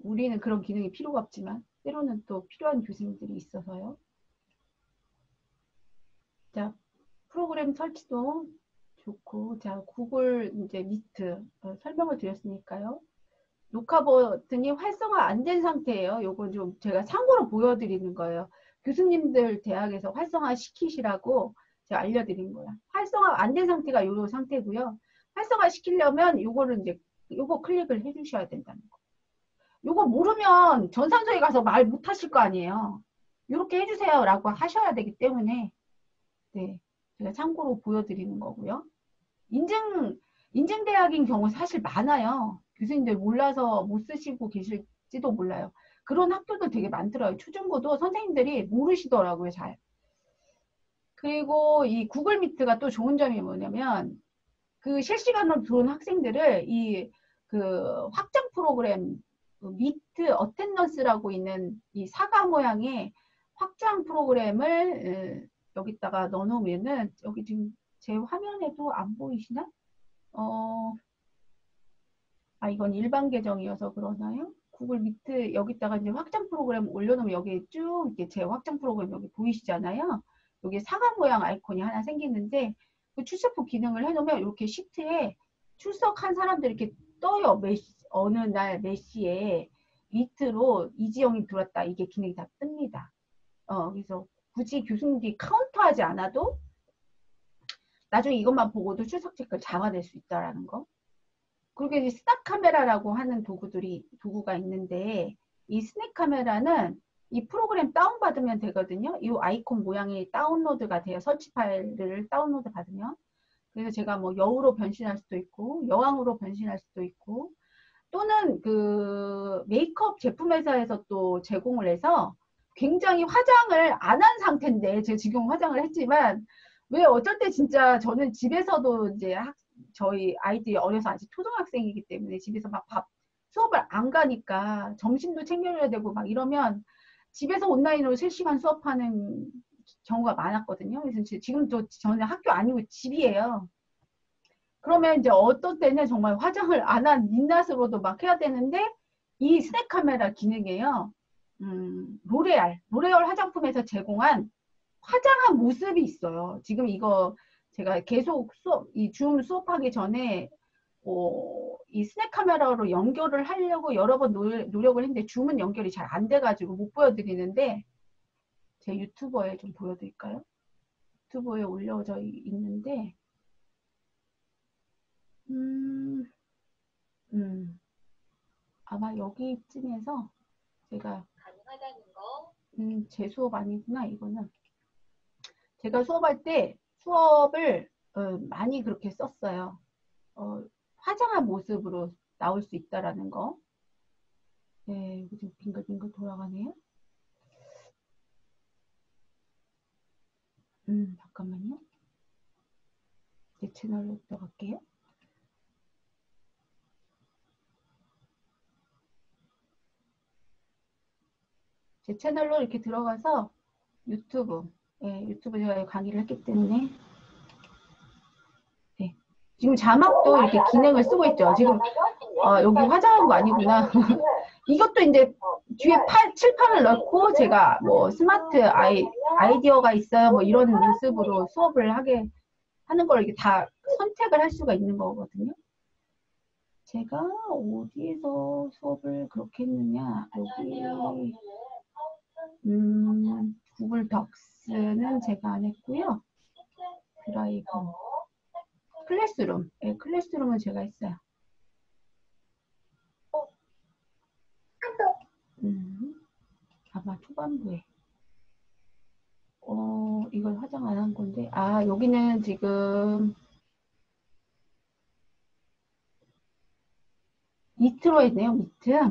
우리는 그런 기능이 필요가 없지만 때로는 또 필요한 교수님들이 있어서요. 자, 프로그램 설치도 좋고, 자, 구글 이제 미트 설명을 드렸으니까요. 녹화 버튼이 활성화 안 된 상태예요. 요건 좀 제가 참고로 보여드리는 거예요. 교수님들 대학에서 활성화 시키시라고 제가 알려드린 거야. 활성화 안 된 상태가 요 상태고요. 활성화 시키려면 요거를 이제 요거 클릭을 해주셔야 된다는 거. 요거 모르면 전산소에 가서 말 못 하실 거 아니에요. 요렇게 해주세요 라고 하셔야 되기 때문에 네, 제가 참고로 보여드리는 거고요. 인증대학인 경우 사실 많아요. 교수님들 몰라서 못 쓰시고 계실지도 몰라요. 그런 학교도 되게 많더라고요. 초중고도 선생님들이 모르시더라고요, 잘. 그리고 이 구글 미트가 또 좋은 점이 뭐냐면 그 실시간으로 들어온 학생들을 이 그 확장 프로그램 미트 어텐던스라고 있는 이 사과 모양의 확장 프로그램을 여기다가 넣어놓으면은 여기 지금 제 화면에도 안 보이시나? 이건 일반 계정이어서 그러나요? 구글 미트 여기다가 이제 확장 프로그램 올려놓으면 여기 쭉 이렇게 제 확장 프로그램 여기 보이시잖아요. 여기 사과 모양 아이콘이 하나 생기는데 그 출석부 기능을 해놓으면 이렇게 시트에 출석한 사람들 이렇게 떠요. 어느 날 몇 시에 미트로 이지영이 들어왔다. 이게 기능이 다 뜹니다. 그래서 굳이 교수님들이 카운트하지 않아도 나중에 이것만 보고도 출석 체크를 잡아낼 수 있다라는 거. 그리고 이제 스냅 카메라라고 하는 도구가 있는데 이 스냅 카메라는 이 프로그램 다운받으면 되거든요. 이 아이콘 모양이 다운로드가 돼요. 설치 파일을 다운로드 받으면. 그래서 제가 뭐 여우로 변신할 수도 있고 여왕으로 변신할 수도 있고 또는 그 메이크업 제품 회사에서 또 제공을 해서 굉장히 화장을 안 한 상태인데 제가 지금 화장을 했지만 왜 어쩔 때 진짜 저는 집에서도 이제 저희 아이들이 어려서 아직 초등학생이기 때문에 집에서 막 수업을 안 가니까 점심도 챙겨줘야 되고 막 이러면 집에서 온라인으로 실시간 수업하는 경우가 많았거든요. 그래서 지금도 저는 학교 아니고 집이에요. 그러면 이제 어떤 때는 정말 화장을 안 한 민낯으로도 막 해야 되는데 이 스냅 카메라 기능이에요. 로레알 화장품에서 제공한 화장한 모습이 있어요. 지금 이거 제가 계속 이 줌 수업하기 전에 이 스냅 카메라로 연결을 하려고 여러 번 노력을 했는데 줌은 연결이 잘 안 돼가지고 못 보여드리는데 제 유튜버에 좀 보여드릴까요? 유튜브에 올려져 있는데 아마 여기쯤에서 제가 가능하다는 거. 제 수업 아니구나 이거는. 제가 수업할 때 수업을 많이 그렇게 썼어요. 화장한 모습으로 나올 수 있다라는 거. 네, 이거 지금 빙글빙글 돌아가네요. 잠깐만요. 제 채널로 들어갈게요. 제 채널로 이렇게 들어가서 유튜브 제가 강의를 했기 때문에 네. 지금 자막도 이렇게 기능을 쓰고 있죠. 지금 여기 화장한 거 아니구나. 이것도 이제 뒤에 칠판을 넣고 제가 뭐 스마트 아이디어가 있어요. 뭐 이런 모습으로 수업을 하는 걸 이렇게 다 선택을 할 수가 있는 거거든요. 제가 어디에서 수업을 그렇게 했느냐. 여기 구글 덕스는 제가 안 했고요. 드라이브 클래스룸. 네, 클래스룸은 제가 했어요. 아마 초반부에. 이걸 화장 안 한 건데. 여기는 지금 미트로 했네요.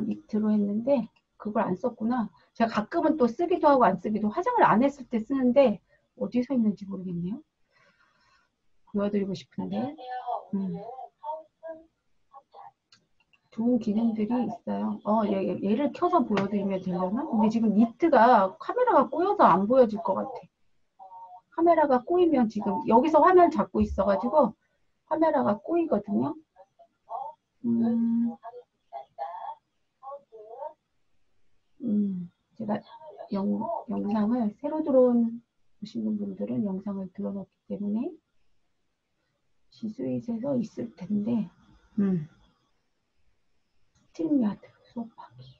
미트로 했는데 그걸 안 썼구나. 제가 가끔은 또 쓰기도 하고 안 쓰기도 화장을 안 했을 때 쓰는데 어디서 있는지 모르겠네요. 보여드리고 싶은데 좋은 기능들이 있어요. 얘를 켜서 보여드리면 되려나? 근데 지금 미트가 카메라가 꼬여서 안 보여질 것 같아. 카메라가 꼬이면 지금 여기서 화면 잡고 있어가지고 카메라가 꼬이거든요. 제가 영상을 새로 오시는 분들은 영상을 들어놓기 때문에 지스윗에서 있을 텐데 스트림야드 수업하기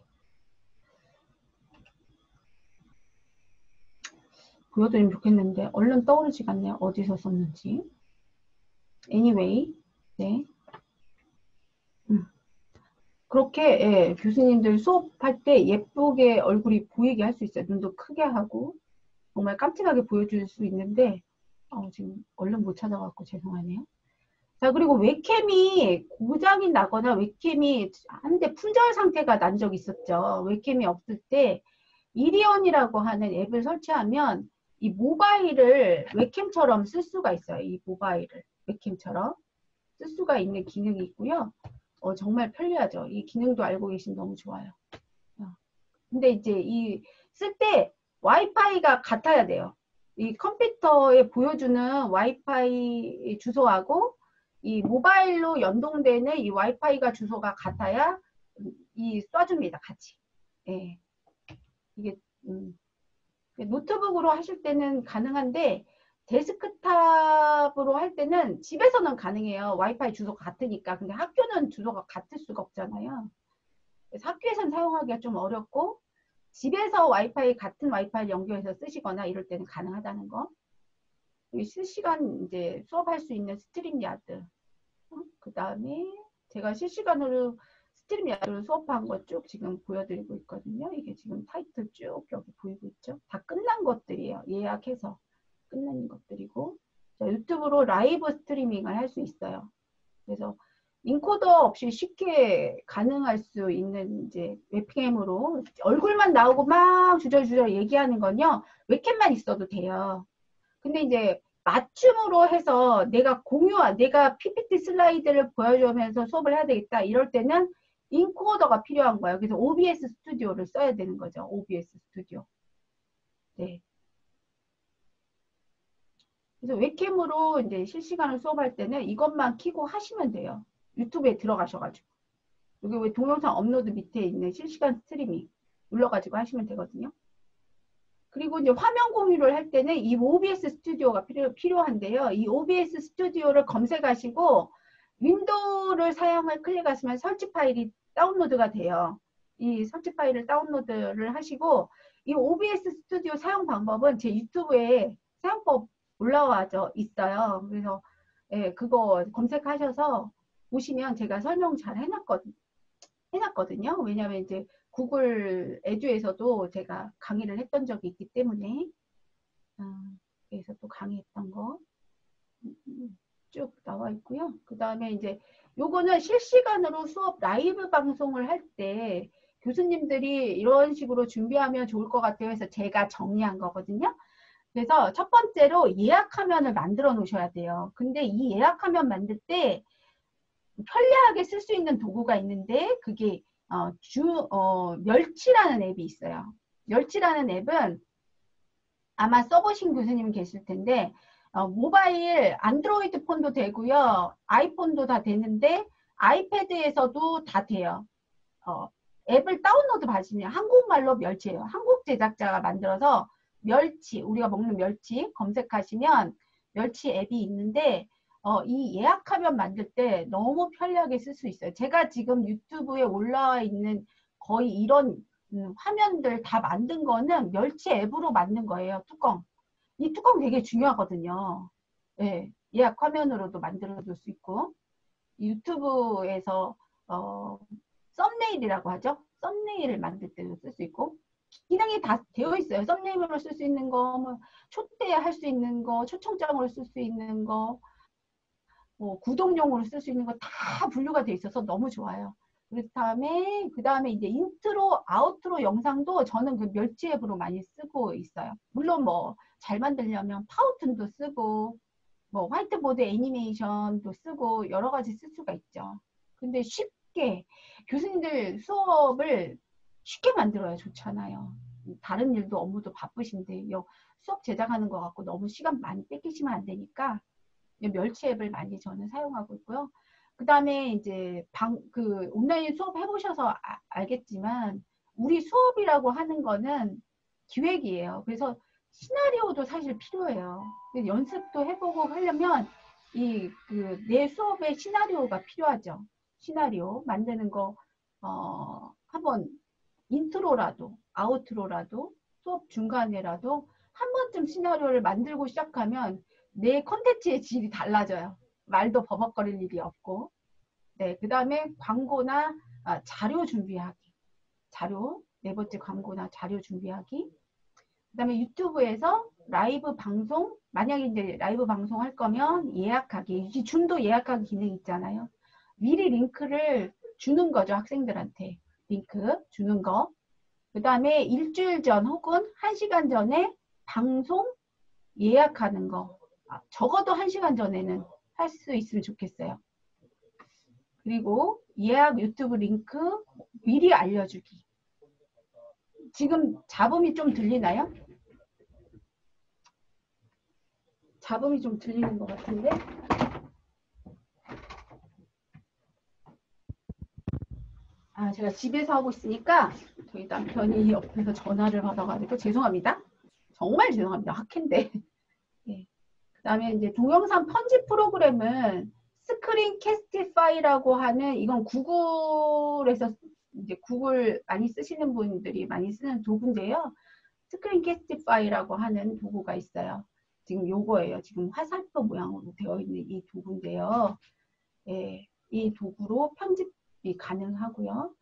보여드리면 좋겠는데 얼른 떠오르지가 않네요. 어디서 썼는지. Anyway, 네. 그렇게 예, 교수님들 수업할 때 예쁘게 얼굴이 보이게 할 수 있어요. 눈도 크게 하고 정말 깜찍하게 보여줄 수 있는데 지금 얼른 못 찾아갖고 죄송하네요. 자, 그리고 웹캠이 고장이 나거나 웹캠이 한데 품절 상태가 난 적이 있었죠. 웹캠이 없을 때 이리온이라고 하는 앱을 설치하면 이 모바일을 웹캠처럼 쓸 수가 있어요. 이 모바일을 웹캠처럼 쓸 수가 있는 기능이 있고요. 정말 편리하죠. 이 기능도 알고 계시면 너무 좋아요. 근데 이제 이 쓸 때 와이파이가 같아야 돼요. 이 컴퓨터에 보여주는 와이파이 주소하고 이 모바일로 연동되는 이 와이파이가 주소가 같아야 이 쏴줍니다. 같이. 예. 이게 노트북으로 하실 때는 가능한데 데스크탑으로 할 때는 집에서는 가능해요. 와이파이 주소가 같으니까. 근데 학교는 주소가 같을 수가 없잖아요. 그래서 학교에서는 사용하기가 좀 어렵고 집에서 같은 와이파이를 연결해서 쓰시거나 이럴 때는 가능하다는 거. 실시간 이제 수업할 수 있는 스트림야드. 그 다음에 제가 실시간으로 스트림야드로 수업한 거 쭉 지금 보여드리고 있거든요. 이게 지금 타이틀 쭉 여기 보이고 있죠. 다 끝난 것들이에요. 예약해서 끝난 것들이고. 자, 유튜브로 라이브 스트리밍을 할 수 있어요. 그래서 인코더 없이 쉽게 가능할 수 있는 이제 웹캠으로 얼굴만 나오고 막 주저주저 얘기하는 건요. 웹캠만 있어도 돼요. 근데 이제 맞춤으로 해서 내가 PPT 슬라이드를 보여주면서 수업을 해야 되겠다. 이럴 때는 인코더가 필요한 거예요. 그래서 OBS 스튜디오를 써야 되는 거죠. OBS 스튜디오. 네. 그래서 웹캠으로 이제 실시간으로 수업할 때는 이것만 켜고 하시면 돼요. 유튜브에 들어가셔가지고. 여기 왜 동영상 업로드 밑에 있는 실시간 스트리밍 눌러가지고 하시면 되거든요. 그리고 이제 화면 공유를 할 때는 이 OBS 스튜디오가 필요한데요. 이 OBS 스튜디오를 검색하시고 윈도우를 사용을 클릭하시면 설치 파일이 다운로드가 돼요. 이 설치 파일을 다운로드를 하시고 이 OBS 스튜디오 사용 방법은 제 유튜브에 사용법 올라와 있어요. 그래서 예, 그거 검색하셔서 보시면 제가 설명 잘 해놨거든요. 왜냐하면 이제 구글 에듀에서도 제가 강의를 했던 적이 있기 때문에 그래서 또 강의했던 거 쭉 나와 있고요. 그 다음에 이제 요거는 실시간으로 수업 라이브 방송을 할 때 교수님들이 이런 식으로 준비하면 좋을 것 같아요. 해서 제가 정리한 거거든요. 그래서 첫 번째로 예약화면을 만들어 놓으셔야 돼요. 근데 이 예약화면 만들 때 편리하게 쓸 수 있는 도구가 있는데 그게 멸치라는 앱이 있어요. 멸치라는 앱은 아마 써보신 교수님 계실 텐데 모바일 안드로이드 폰도 되고요. 아이폰도 다 되는데 아이패드에서도 다 돼요. 앱을 다운로드 받으시면 한국말로 멸치예요. 한국 제작자가 만들어서 멸치, 우리가 먹는 멸치 검색하시면 멸치 앱이 있는데 이 예약화면 만들 때 너무 편리하게 쓸 수 있어요. 제가 지금 유튜브에 올라와 있는 거의 이런 화면들 다 만든 거는 멸치 앱으로 만든 거예요. 뚜껑. 이 뚜껑 되게 중요하거든요. 예, 예약 화면으로도 만들어줄 수 있고 유튜브에서 썸네일이라고 하죠. 썸네일을 만들 때도 쓸 수 있고 기능이 다 되어 있어요. 썸네일로 쓸 수 있는 거, 뭐 초대할 수 있는 거, 초청장으로 쓸 수 있는 거, 뭐 구독용으로 쓸 수 있는 거 다 분류가 돼 있어서 너무 좋아요. 그 다음에 이제 인트로, 아우트로 영상도 저는 그 멸치 앱으로 많이 쓰고 있어요. 물론 뭐 잘 만들려면 파워툰도 쓰고 뭐 화이트보드 애니메이션도 쓰고 여러 가지 쓸 수가 있죠. 근데 쉽게 교수님들 수업을 쉽게 만들어야 좋잖아요. 다른 일도 업무도 바쁘신데 수업 제작하는 거 갖고 너무 시간 많이 뺏기시면 안 되니까 멸치 앱을 많이 저는 사용하고 있고요. 그 다음에 이제 온라인 수업 해보셔서 알겠지만 우리 수업이라고 하는 거는 기획이에요. 그래서 시나리오도 사실 필요해요. 연습도 해보고 하려면 내 수업의 시나리오가 필요하죠. 시나리오 만드는 거 한번 인트로라도 아우트로라도 수업 중간에라도 한 번쯤 시나리오를 만들고 시작하면 내 컨텐츠의 질이 달라져요. 말도 버벅거릴 일이 없고. 네, 그 다음에 광고나 자료 준비하기. 자료, 네 번째 광고나 자료 준비하기. 그 다음에 유튜브에서 라이브 방송, 만약에 이제 라이브 방송 할 거면 예약하기. 줌도 예약하기 기능 있잖아요. 미리 링크를 주는 거죠. 학생들한테. 링크 주는 거. 그 다음에 일주일 전 혹은 1시간 전에 방송 예약하는 거. 적어도 1시간 전에는 할 수 있으면 좋겠어요. 그리고 예약 유튜브 링크 미리 알려주기. 지금 잡음이 좀 들리나요? 잡음이 좀 들리는 것 같은데. 제가 집에서 하고 있으니까 저희 남편이 옆에서 전화를 받아가지고 죄송합니다. 정말 죄송합니다. 학회인데. 네. 그 다음에 이제 동영상 편집 프로그램은 스크린캐스티파이라고 하는, 이건 구글에서 이제 구글 많이 쓰시는 분들이 많이 쓰는 도구인데요. 스크린캐스티파이라고 하는 도구가 있어요. 지금 요거예요. 지금 화살표 모양으로 되어 있는 이 도구인데요. 예, 이 도구로 편집이 가능하고요.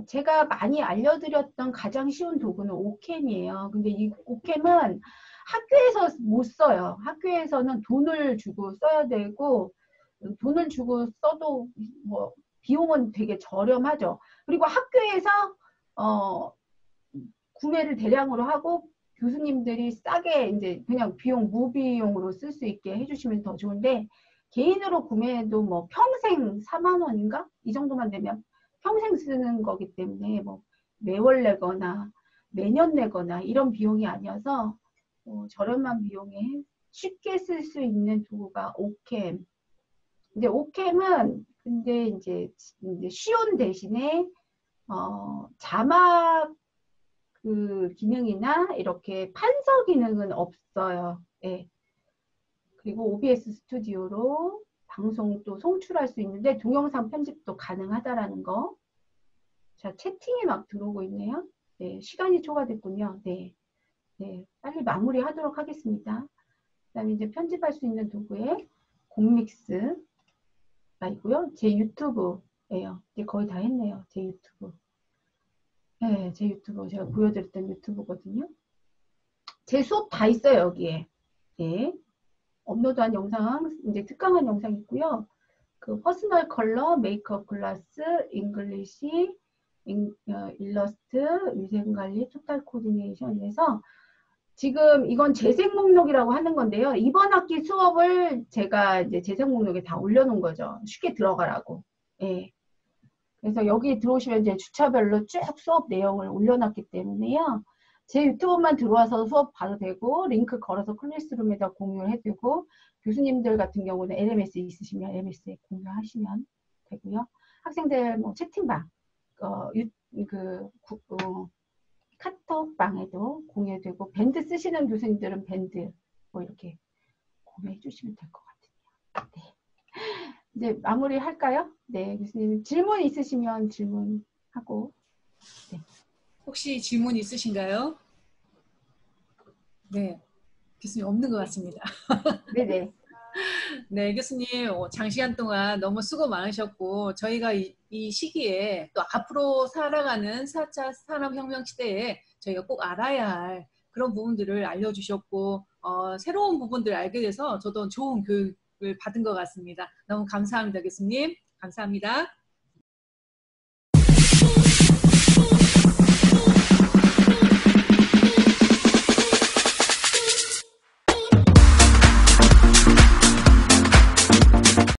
제가 많이 알려드렸던 가장 쉬운 도구는 오캠이에요. 근데 이 오캠은 학교에서 못 써요. 학교에서는 돈을 주고 써야 되고, 돈을 주고 써도 뭐 비용은 되게 저렴하죠. 그리고 학교에서 구매를 대량으로 하고 교수님들이 싸게 이제 그냥 비용 무비용으로 쓸 수 있게 해주시면 더 좋은데, 개인으로 구매해도 뭐 평생 4만 원인가? 이 정도만 되면 평생 쓰는 거기 때문에 뭐 매월 내거나 매년 내거나 이런 비용이 아니어서 저렴한 비용에 쉽게 쓸 수 있는 도구가 오캠. 이제 오캠은 근데 이제 쉬운 대신에 자막 그 기능이나 이렇게 판서 기능은 없어요. 예. 그리고 OBS 스튜디오로 방송도 송출할 수 있는데 동영상 편집도 가능하다라는 거. 자, 채팅이 막 들어오고 있네요. 네, 시간이 초과됐군요. 네, 네, 빨리 마무리하도록 하겠습니다. 그다음에 이제 편집할 수 있는 도구에 곰믹스가 있고요. 제 유튜브예요. 이제 거의 다 했네요. 제 유튜브. 네, 제 유튜브 제가 보여드렸던 유튜브거든요. 제 수업 다 있어요, 여기에. 네. 업로드한 영상, 이제 특강한 영상 있고요. 그 퍼스널 컬러, 메이크업 클래스, 잉글리시, 일러스트, 위생관리, 토탈 코디네이션에서 지금 이건 재생 목록이라고 하는 건데요. 이번 학기 수업을 제가 이제 재생 목록에 다 올려놓은 거죠. 쉽게 들어가라고. 예. 그래서 여기 들어오시면 이제 주차별로 쭉 수업 내용을 올려놨기 때문에요. 제 유튜브만 들어와서 수업 봐도 되고, 링크 걸어서 클래스룸에다 공유를 해두고, 교수님들 같은 경우는 LMS 있으시면 LMS에 공유하시면 되고요. 학생들 뭐 채팅방, 카톡방에도 공유되고, 밴드 쓰시는 교수님들은 밴드 뭐 이렇게 공유해 주시면 될 것 같아요. 네. 이제 마무리 할까요? 네, 교수님 질문 있으시면 질문하고. 네. 혹시 질문 있으신가요? 네, 교수님 없는 것 같습니다. 네네. 네, 교수님 장시간 동안 너무 수고 많으셨고, 저희가 이 시기에 또 앞으로 살아가는 4차 산업혁명 시대에 저희가 꼭 알아야 할 그런 부분들을 알려주셨고, 새로운 부분들을 알게 돼서 저도 좋은 교육을 받은 것 같습니다. 너무 감사합니다, 교수님. 감사합니다.